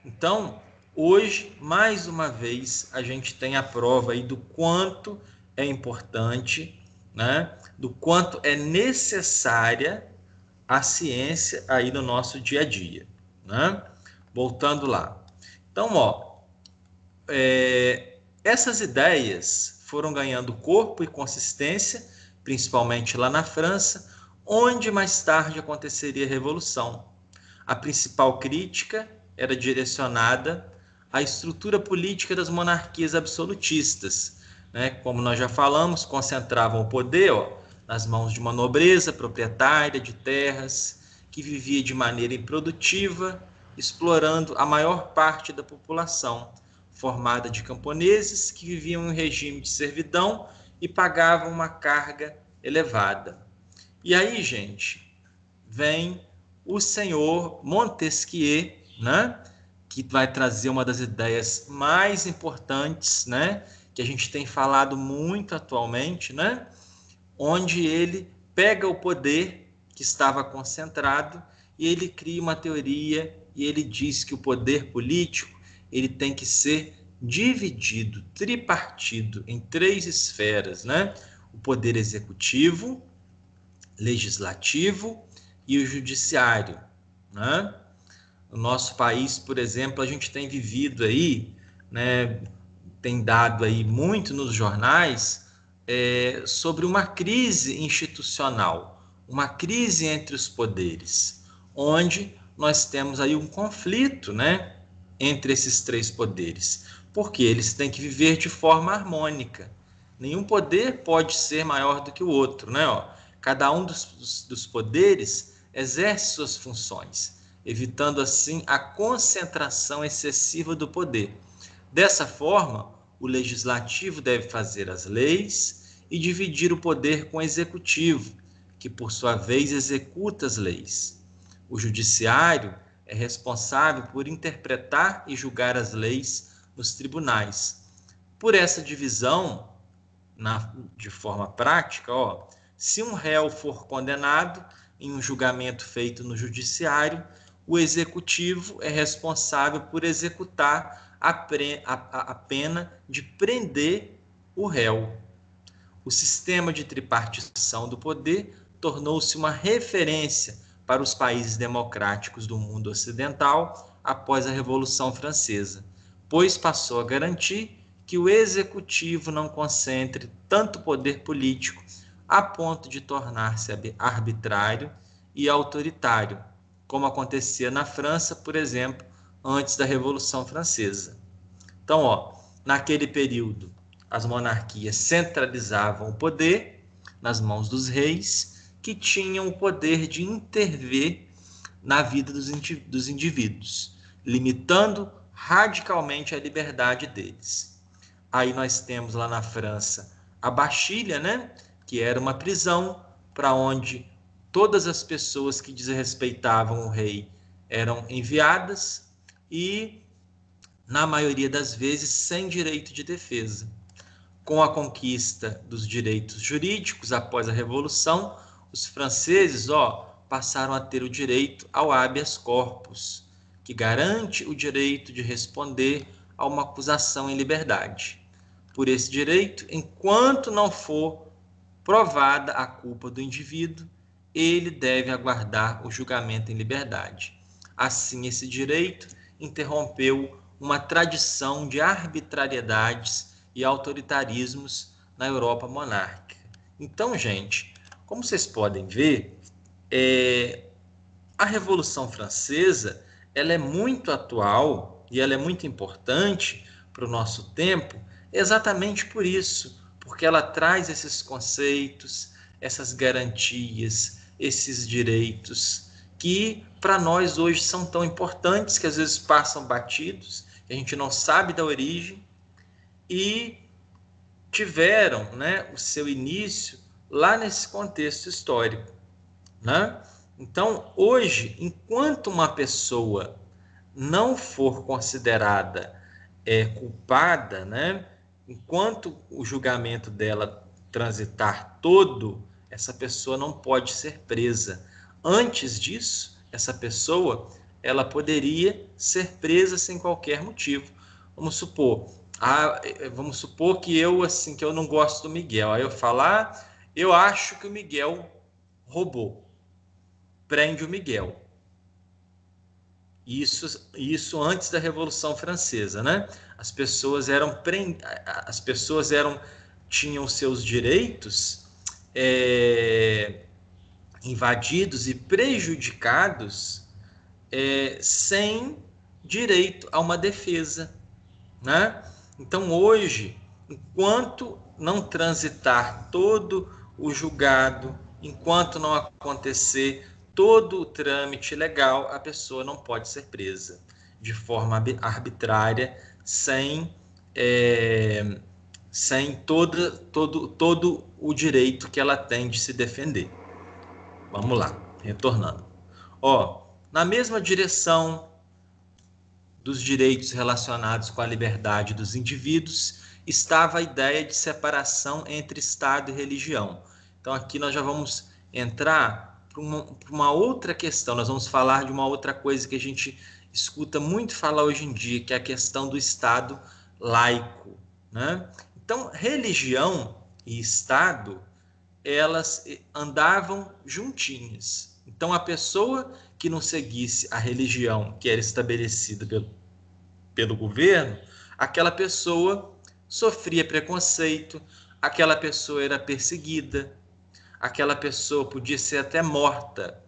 Então, hoje, mais uma vez, a gente tem a prova aí do quanto é importante, né? Do quanto é necessária a ciência aí no nosso dia a dia, né? Voltando lá. Então, essas ideias foram ganhando corpo e consistência, principalmente lá na França, onde mais tarde aconteceria a Revolução. A principal crítica era direcionada à estrutura política das monarquias absolutistas, né? Como nós já falamos, concentravam o poder nas mãos de uma nobreza proprietária de terras, que vivia de maneira improdutiva, explorando a maior parte da população, formada de camponeses que viviam em regime de servidão e pagavam uma carga elevada. E aí, gente, vem o senhor Montesquieu, né, que vai trazer uma das ideias mais importantes, né, que a gente tem falado muito atualmente, né, onde ele pega o poder que estava concentrado e ele cria uma teoria e ele diz que o poder político ele tem que ser dividido, tripartido, em 3 esferas, né? O poder executivo, legislativo e o judiciário, né? No nosso país, por exemplo, a gente tem vivido aí, né, tem dado aí muito nos jornais sobre uma crise institucional, uma crise entre os poderes, onde nós temos aí um conflito, né, entre esses 3 poderes, porque eles têm que viver de forma harmônica. Nenhum poder pode ser maior do que o outro, né? Cada um dos poderes exerce suas funções, evitando assim a concentração excessiva do poder. Dessa forma, o legislativo deve fazer as leis e dividir o poder com o executivo, que por sua vez executa as leis. O judiciário é responsável por interpretar e julgar as leis nos tribunais. Por essa divisão, de forma prática, se um réu for condenado em um julgamento feito no judiciário, o executivo é responsável por executar a pena de prender o réu. O sistema de tripartição do poder tornou-se uma referência para os países democráticos do mundo ocidental após a Revolução Francesa, pois passou a garantir que o executivo não concentre tanto poder político a ponto de tornar-se arbitrário e autoritário, como acontecia na França, por exemplo, antes da Revolução Francesa. Então, naquele período, as monarquias centralizavam o poder nas mãos dos reis, que tinham o poder de intervir na vida dos indivíduos, limitando radicalmente a liberdade deles. Aí nós temos lá na França a Bastilha, né? Que era uma prisão para onde todas as pessoas que desrespeitavam o rei eram enviadas e, na maioria das vezes, sem direito de defesa. Com a conquista dos direitos jurídicos após a Revolução, os franceses, passaram a ter o direito ao habeas corpus, que garante o direito de responder a uma acusação em liberdade. Por esse direito, enquanto não for provada a culpa do indivíduo, ele deve aguardar o julgamento em liberdade. Assim, esse direito interrompeu uma tradição de arbitrariedades e autoritarismos na Europa monárquica. Então, gente, como vocês podem ver, a Revolução Francesa ela é muito atual e ela é muito importante para o nosso tempo, exatamente por isso, porque ela traz esses conceitos, essas garantias, esses direitos que para nós hoje são tão importantes, que às vezes passam batidos, a gente não sabe da origem, e tiveram, né, o seu início lá nesse contexto histórico, né? Então, hoje, enquanto uma pessoa não for considerada culpada, né, enquanto o julgamento dela transitar todo, essa pessoa não pode ser presa. Antes disso, essa pessoa ela poderia ser presa sem qualquer motivo. Vamos supor que eu não gosto do Miguel. Aí eu falar, eu acho que o Miguel roubou. Prende o Miguel. Isso antes da Revolução Francesa, né? As pessoas tinham seus direitos invadidos e prejudicados sem direito a uma defesa, né? Então, hoje, enquanto não transitar todo o julgado, enquanto não acontecer todo o trâmite legal, a pessoa não pode ser presa de forma arbitrária, sem todo o direito que ela tem de se defender. Vamos lá, retornando. Na mesma direção dos direitos relacionados com a liberdade dos indivíduos, estava a ideia de separação entre Estado e religião. Então, aqui nós já vamos entrar para uma outra questão, nós vamos falar de uma outra coisa que a gente escuta muito falar hoje em dia, que é a questão do Estado laico, né? Então, religião e Estado, elas andavam juntinhas. Então, a pessoa que não seguisse a religião que era estabelecida pelo governo, aquela pessoa sofria preconceito, aquela pessoa era perseguida, aquela pessoa podia ser até morta.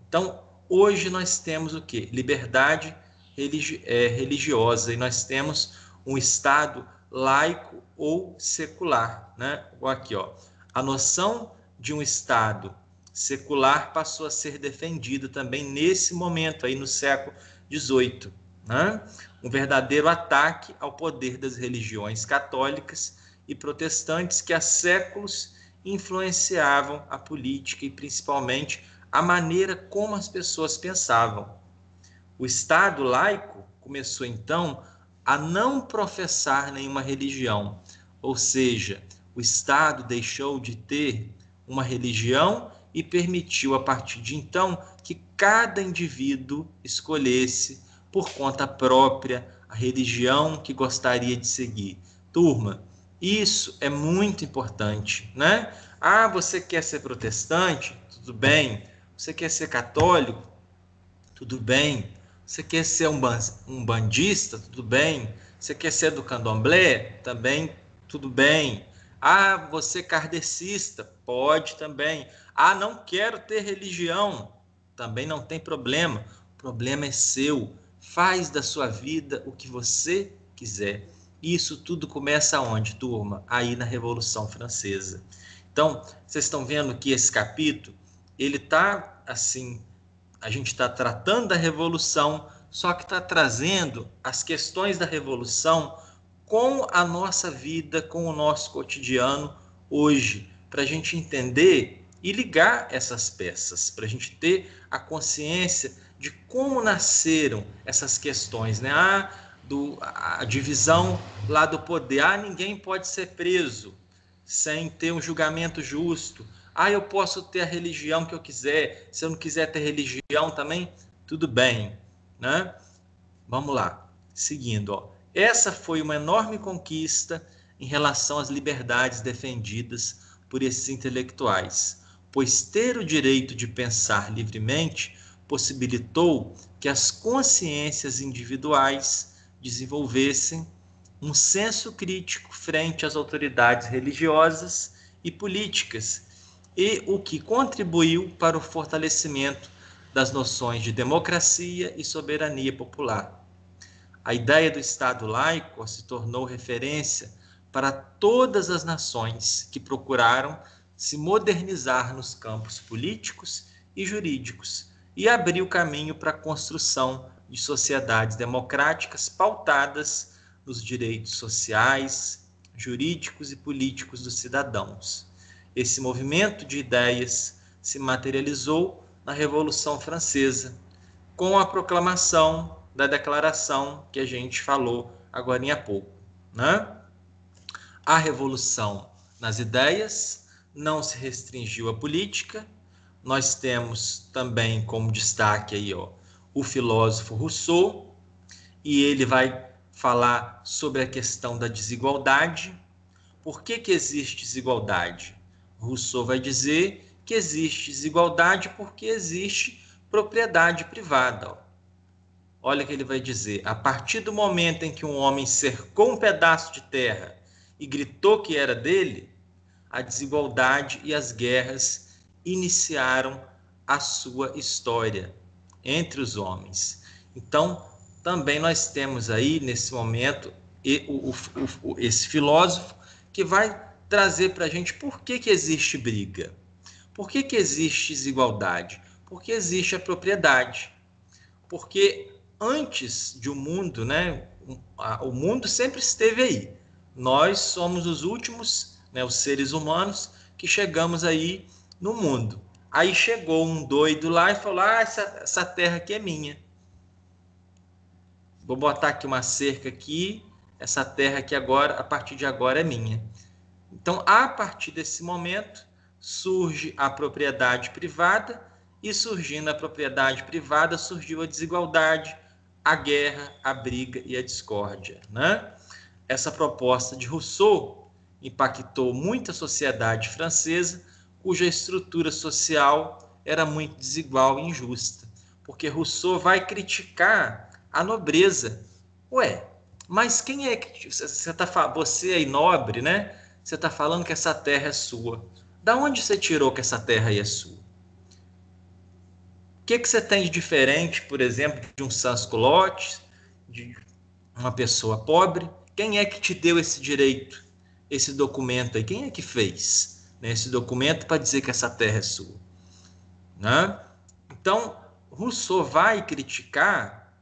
Então, hoje nós temos o quê? Liberdade religiosa, e nós temos um Estado laico ou secular, né? Aqui, a noção de um Estado secular passou a ser defendida também nesse momento, aí no século XVIII, né? Um verdadeiro ataque ao poder das religiões católicas e protestantes que há séculos influenciavam a política e principalmente a maneira como as pessoas pensavam. O Estado laico começou então a não professar nenhuma religião, ou seja, o Estado deixou de ter uma religião e permitiu a partir de então que cada indivíduo escolhesse por conta própria a religião que gostaria de seguir. Turma, isso é muito importante, né? Você quer ser protestante? Tudo bem. Você quer ser católico? Tudo bem. Você quer ser um bandista? Tudo bem. Você quer ser do candomblé? Também tudo bem. Você é kardecista? Pode também. Não quero ter religião. também não tem problema. O problema é seu. Faz da sua vida o que você quiser. Isso tudo começa onde, turma? Aí na Revolução Francesa. Então, vocês estão vendo que esse capítulo, ele está assim, a gente está tratando da Revolução, só que está trazendo as questões da Revolução com a nossa vida, com o nosso cotidiano hoje, para a gente entender e ligar essas peças, para a gente ter a consciência de como nasceram essas questões, né? A divisão lá do poder. Ninguém pode ser preso sem ter um julgamento justo. Eu posso ter a religião que eu quiser. Se eu não quiser ter religião também, tudo bem, né? Vamos lá. Seguindo, ó. Essa foi uma enorme conquista em relação às liberdades defendidas por esses intelectuais, pois ter o direito de pensar livremente possibilitou que as consciências individuais desenvolvessem um senso crítico frente às autoridades religiosas e políticas, e o que contribuiu para o fortalecimento das noções de democracia e soberania popular. A ideia do Estado laico se tornou referência para todas as nações que procuraram se modernizar nos campos políticos e jurídicos e abriu caminho para a construção de sociedades democráticas pautadas nos direitos sociais, jurídicos e políticos dos cidadãos. Esse movimento de ideias se materializou na Revolução Francesa, com a proclamação da declaração que a gente falou agora há pouco, né? A revolução nas ideias não se restringiu à política. Nós temos também como destaque aí, ó, o filósofo Rousseau, e ele vai falar sobre a questão da desigualdade. Por que existe desigualdade? Rousseau vai dizer que existe desigualdade porque existe propriedade privada. Olha o que ele vai dizer. A partir do momento em que um homem cercou um pedaço de terra e gritou que era dele, a desigualdade e as guerras iniciaram a sua história entre os homens. Então, também nós temos aí, nesse momento, esse filósofo que vai trazer para a gente por que existe briga. Por que existe desigualdade? Porque existe a propriedade. Porque antes de um mundo, né, o mundo sempre esteve aí. Nós somos os últimos, né, os seres humanos, que chegamos aí no mundo. Aí chegou um doido lá e falou: essa terra aqui é minha. Vou botar aqui uma cerca aqui, essa terra aqui agora, a partir de agora é minha. Então, a partir desse momento, surge a propriedade privada, e surgindo a propriedade privada, surgiu a desigualdade, a guerra, a briga e a discórdia, né? Essa proposta de Rousseau impactou muito a sociedade francesa, cuja estrutura social era muito desigual e injusta, porque Rousseau vai criticar a nobreza. Mas quem é que você aí nobre, né? Você está falando que essa terra é sua. Da onde você tirou que essa terra aí é sua? O que você tem de diferente, por exemplo, de um sans-culotte, de uma pessoa pobre? Quem é que te deu esse direito, esse documento aí? Quem é que fez, né, esse documento para dizer que essa terra é sua? Né? Então, Rousseau vai criticar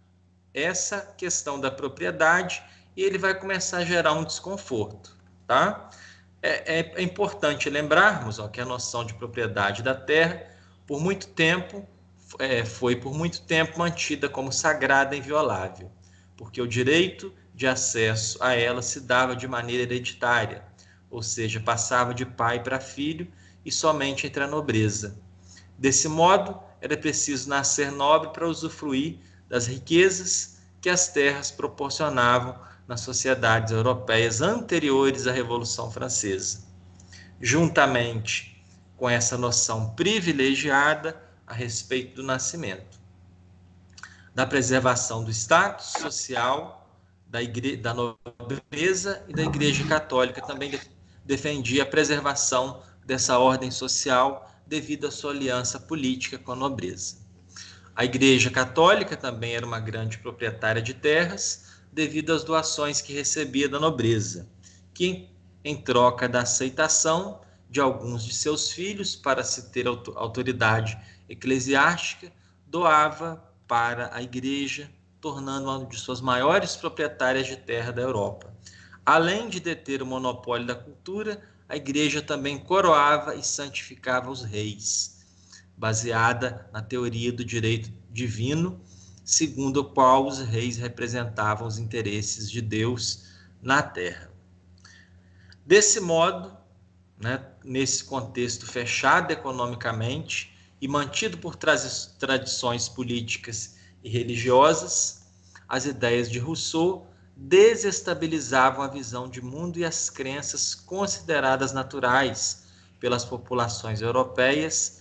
essa questão da propriedade e ele vai começar a gerar um desconforto, tá? É importante lembrarmos, ó, que a noção de propriedade da terra, por muito tempo, foi por muito tempo mantida como sagrada e inviolável, porque o direito de acesso a ela se dava de maneira hereditária, ou seja, passava de pai para filho e somente entre a nobreza. Desse modo, era preciso nascer nobre para usufruir das riquezas que as terras proporcionavam nas sociedades europeias anteriores à Revolução Francesa. Juntamente com essa noção privilegiada a respeito do nascimento, da preservação do status social, da nobreza, e da Igreja Católica também defendia a preservação dessa ordem social devido à sua aliança política com a nobreza. A Igreja Católica também era uma grande proprietária de terras, devido às doações que recebia da nobreza, que, em troca da aceitação de alguns de seus filhos para se ter autoridade eclesiástica, doava para a Igreja, tornando-a uma de suas maiores proprietárias de terra da Europa. Além de deter o monopólio da cultura, a Igreja também coroava e santificava os reis, baseada na teoria do direito divino, segundo o qual os reis representavam os interesses de Deus na terra. Desse modo, né, nesse contexto fechado economicamente e mantido por tradições políticas e religiosas, as ideias de Rousseau desestabilizavam a visão de mundo e as crenças consideradas naturais pelas populações europeias,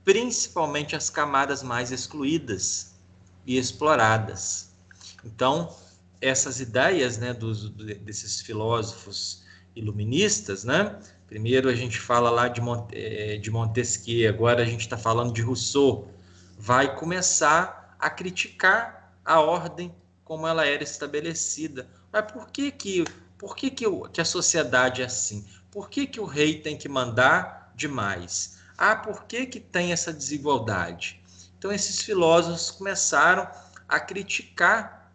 principalmente as camadas mais excluídas e exploradas. Então, essas ideias, né, desses filósofos iluministas, né? Primeiro a gente fala lá de Montesquieu, agora a gente está falando de Rousseau, vai começar a criticar a ordem como ela era estabelecida. Mas por que a sociedade é assim? Por que o rei tem que mandar demais? Por que tem essa desigualdade? Então, esses filósofos começaram a criticar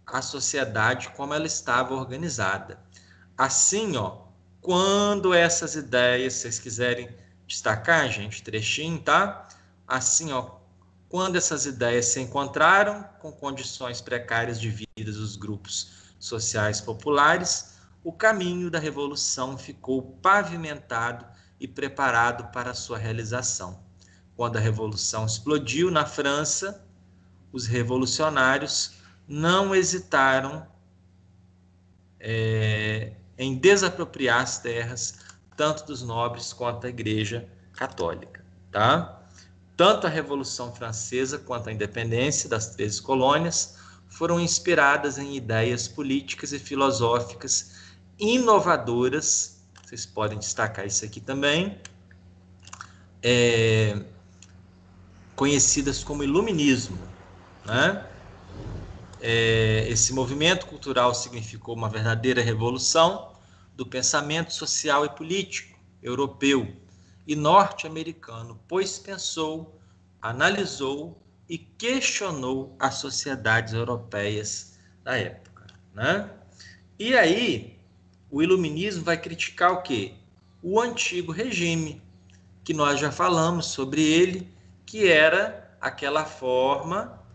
a sociedade como ela estava organizada. Assim, quando essas ideias, se vocês quiserem destacar, gente, trechinho, tá? Assim, quando essas ideias se encontraram com condições precárias de vida dos grupos sociais populares, o caminho da revolução ficou pavimentado e preparado para a sua realização. Quando a revolução explodiu na França, os revolucionários não hesitaram em desapropriar as terras, tanto dos nobres quanto da Igreja Católica, tá? Tanto a Revolução Francesa quanto a independência das 13 colônias foram inspiradas em ideias políticas e filosóficas inovadoras, vocês podem destacar isso aqui também, conhecidas como iluminismo, né? Esse movimento cultural significou uma verdadeira revolução do pensamento social e político europeu e norte-americano, pois pensou, analisou e questionou as sociedades europeias da época, né? E aí, o iluminismo vai criticar o quê? O antigo regime, que nós já falamos sobre ele, que era aquela forma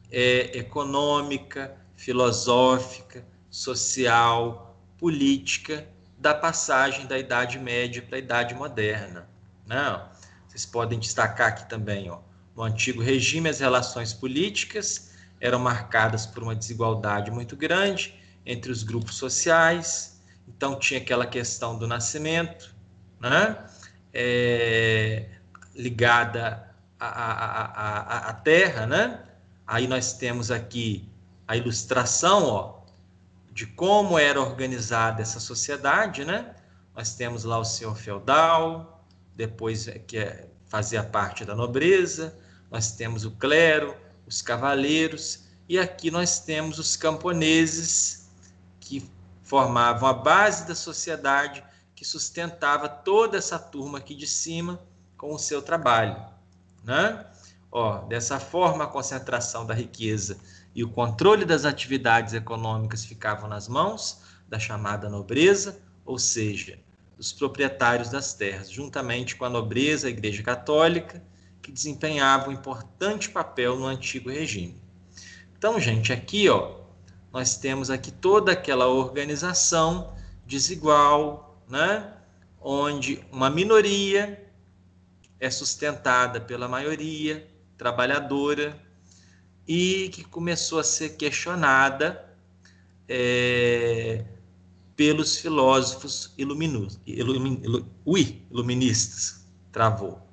econômica, filosófica, social, política da passagem da Idade Média para a Idade Moderna. Não, vocês podem destacar aqui também, no antigo regime as relações políticas eram marcadas por uma desigualdade muito grande entre os grupos sociais, então tinha aquela questão do nascimento, né? Ligada à terra, né? Aí nós temos aqui a ilustração, de como era organizada essa sociedade, né? Nós temos lá o senhor feudal, depois que fazia parte da nobreza, nós temos o clero, os cavaleiros, e aqui nós temos os camponeses, que formavam a base da sociedade, que sustentava toda essa turma aqui de cima com o seu trabalho, né? Dessa forma, a concentração da riqueza e o controle das atividades econômicas ficavam nas mãos da chamada nobreza, ou seja, dos proprietários das terras, juntamente com a nobreza, a Igreja Católica, que desempenhava um importante papel no antigo regime. Então, gente, aqui, nós temos aqui toda aquela organização desigual, né? Onde uma minoria é sustentada pela maioria trabalhadora e que começou a ser questionada pelos filósofos iluministas. Travou.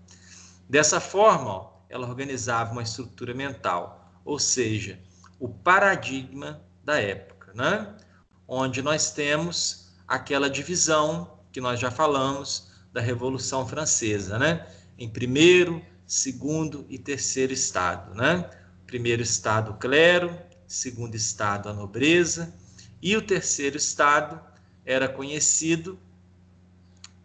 Dessa forma, ela organizava uma estrutura mental, ou seja, o paradigma da época, né? Onde nós temos aquela divisão que nós já falamos da Revolução Francesa, né? Em primeiro segundo e terceiro estado, né? Primeiro estado, o clero, segundo estado, a nobreza, e o terceiro estado era conhecido,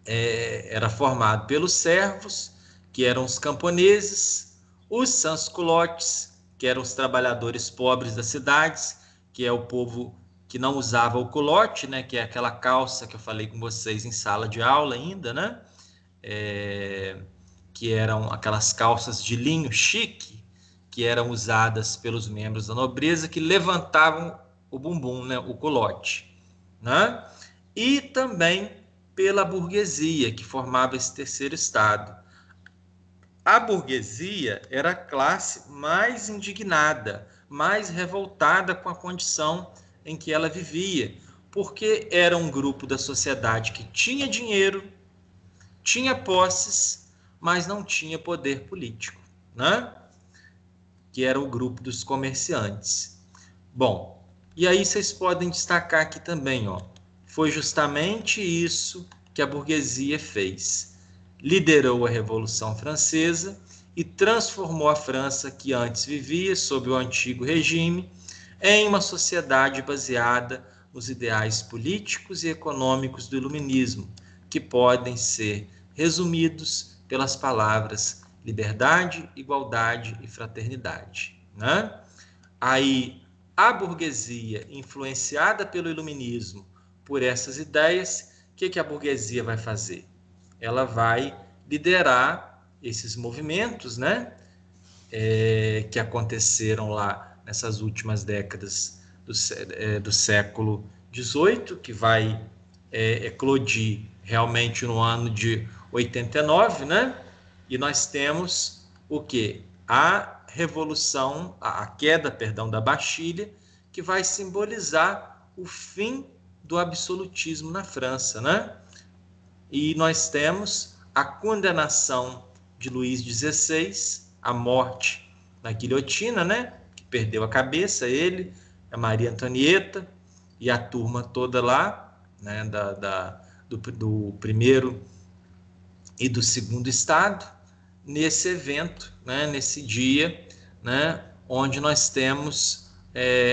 era formado pelos servos, que eram os camponeses, os sans-culottes, que eram os trabalhadores pobres das cidades, que é o povo que não usava o culotte, né, que é aquela calça que eu falei com vocês em sala de aula ainda, né, que eram aquelas calças de linho chique, que eram usadas pelos membros da nobreza, que levantavam o bumbum, né, o culotte, né, e também pela burguesia, que formava esse terceiro estado. A burguesia era a classe mais indignada, mais revoltada com a condição em que ela vivia, porque era um grupo da sociedade que tinha dinheiro, tinha posses, mas não tinha poder político, né? Que era o grupo dos comerciantes. Bom, e aí vocês podem destacar aqui também, ó, foi justamente isso que a burguesia fez. Liderou a Revolução Francesa e transformou a França, que antes vivia sob o antigo regime, em uma sociedade baseada nos ideais políticos e econômicos do iluminismo, que podem ser resumidos pelas palavras liberdade, igualdade e fraternidade, né? Aí a burguesia, influenciada pelo iluminismo, por essas ideias, o que a burguesia vai fazer? Ela vai liderar esses movimentos, né, que aconteceram lá nessas últimas décadas do século XVIII, que vai eclodir realmente no ano de 89, né? E nós temos o quê? A revolução, a queda, perdão, da Bastilha, que vai simbolizar o fim do absolutismo na França, né? E nós temos a condenação de Luís XVI, a morte na guilhotina, né? Que perdeu a cabeça, ele, a Maria Antonieta e a turma toda lá, né? Do primeiro e do segundo estado, nesse evento, né? Nesse dia, né? Onde nós temos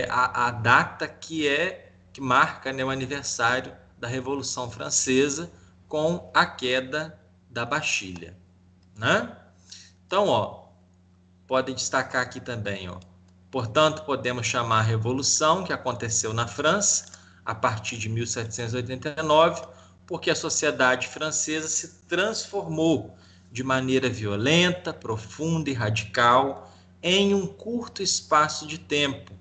a data que marca, né, o aniversário da Revolução Francesa, com a queda da Bastilha, né? Então, ó, podem destacar aqui também, ó. Portanto, podemos chamar a revolução que aconteceu na França a partir de 1789, porque a sociedade francesa se transformou de maneira violenta, profunda e radical em um curto espaço de tempo,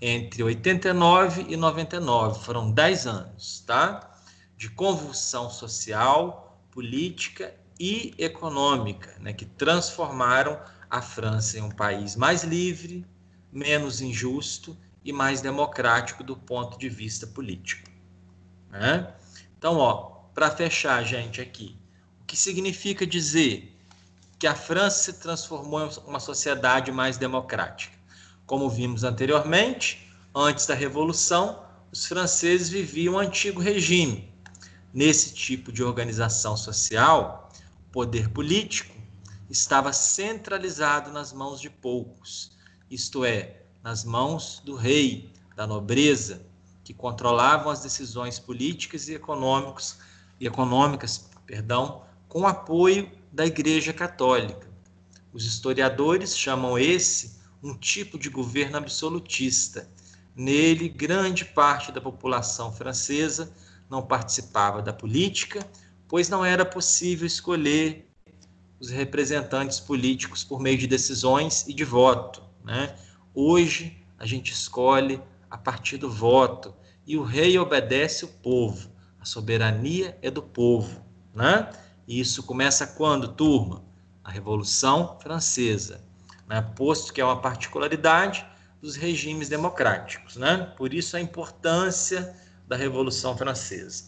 entre 89 e 99, foram 10 anos, tá? De convulsão social, política e econômica, né, que transformaram a França em um país mais livre, menos injusto e mais democrático do ponto de vista político, né? Então, ó, para fechar, gente, aqui, o que significa dizer que a França se transformou em uma sociedade mais democrática? Como vimos anteriormente, antes da Revolução, os franceses viviam o antigo regime. Nesse tipo de organização social, o poder político estava centralizado nas mãos de poucos, isto é, nas mãos do rei, da nobreza, que controlavam as decisões políticas e econômicas, com apoio da Igreja Católica. Os historiadores chamam esse um tipo de governo absolutista. Nele, grande parte da população francesa não participava da política, pois não era possível escolher os representantes políticos por meio de decisões e de voto, né? Hoje, a gente escolhe a partir do voto, e o rei obedece o povo. A soberania é do povo, né? E isso começa quando, turma? A Revolução Francesa, né? Posto que é uma particularidade dos regimes democráticos, né? Por isso a importância da Revolução Francesa.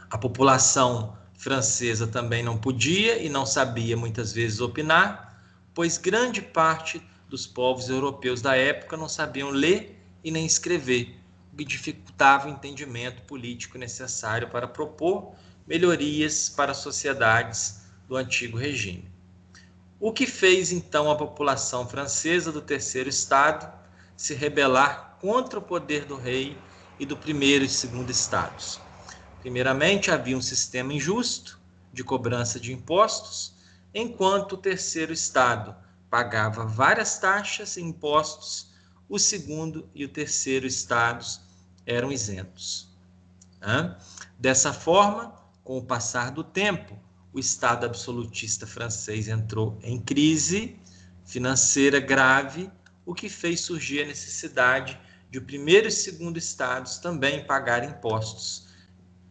A população francesa também não podia e não sabia muitas vezes opinar, pois grande parte dos povos europeus da época não sabiam ler e nem escrever, o que dificultava o entendimento político necessário para propor melhorias para as sociedades do antigo regime. O que fez, então, a população francesa do terceiro estado se rebelar contra o poder do rei e do primeiro e segundo estados? Primeiramente, havia um sistema injusto de cobrança de impostos, enquanto o terceiro estado pagava várias taxas e impostos, o segundo e o terceiro estados eram isentos. Dessa forma, com o passar do tempo, o Estado absolutista francês entrou em crise financeira grave, o que fez surgir a necessidade de o primeiro e segundo estados também pagar impostos.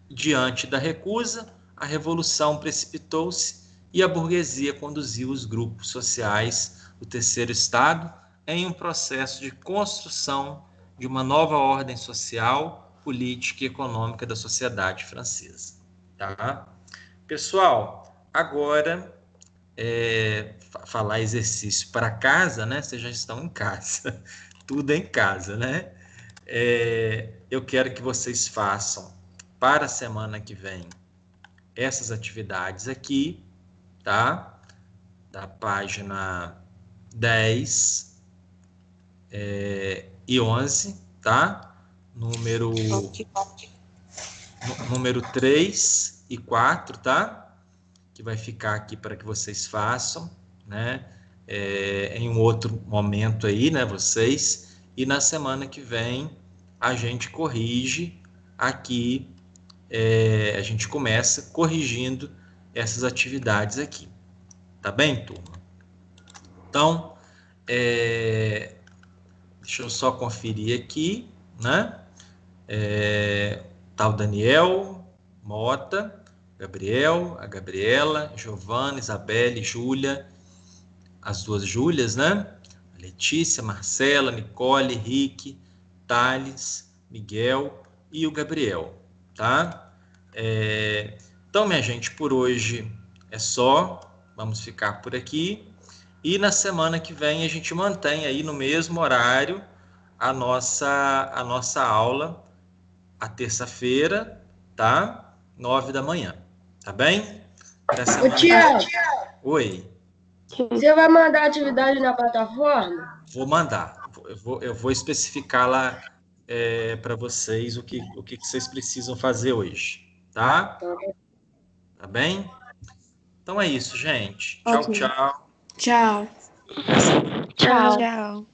Diante da recusa, a revolução precipitou-se e a burguesia conduziu os grupos sociais do terceiro estado em um processo de construção de uma nova ordem social, política e econômica da sociedade francesa. Tá? Pessoal, agora falar exercício para casa, né? Vocês já estão em casa, tudo é em casa, né? Eu quero que vocês façam para a semana que vem essas atividades aqui, tá? Da página 10 e 11, tá? Número 3 e 4, tá? Que vai ficar aqui para que vocês façam, né? Em um outro momento aí, né? Vocês. E na semana que vem a gente corrige aqui, a gente começa corrigindo essas atividades aqui. Tá bem, turma? Então, deixa eu só conferir aqui, né? Tá o Daniel Mota, Gabriel, a Gabriela, Giovana, Isabelle, Júlia, as duas Júlias, né? A Letícia, Marcela, Nicole, Rick, Thales, Miguel e o Gabriel, tá? Então, minha gente, por hoje é só. Vamos ficar por aqui. E na semana que vem a gente mantém aí no mesmo horário a nossa aula, a terça-feira, tá? 9 da manhã, tá bem? Ô, Tiago, Oi. você vai mandar atividade na plataforma? Vou mandar. Eu vou especificar lá para vocês o que vocês precisam fazer hoje, tá? Tá bem? Então é isso, gente. Tchau, tchau. Tchau. Tchau.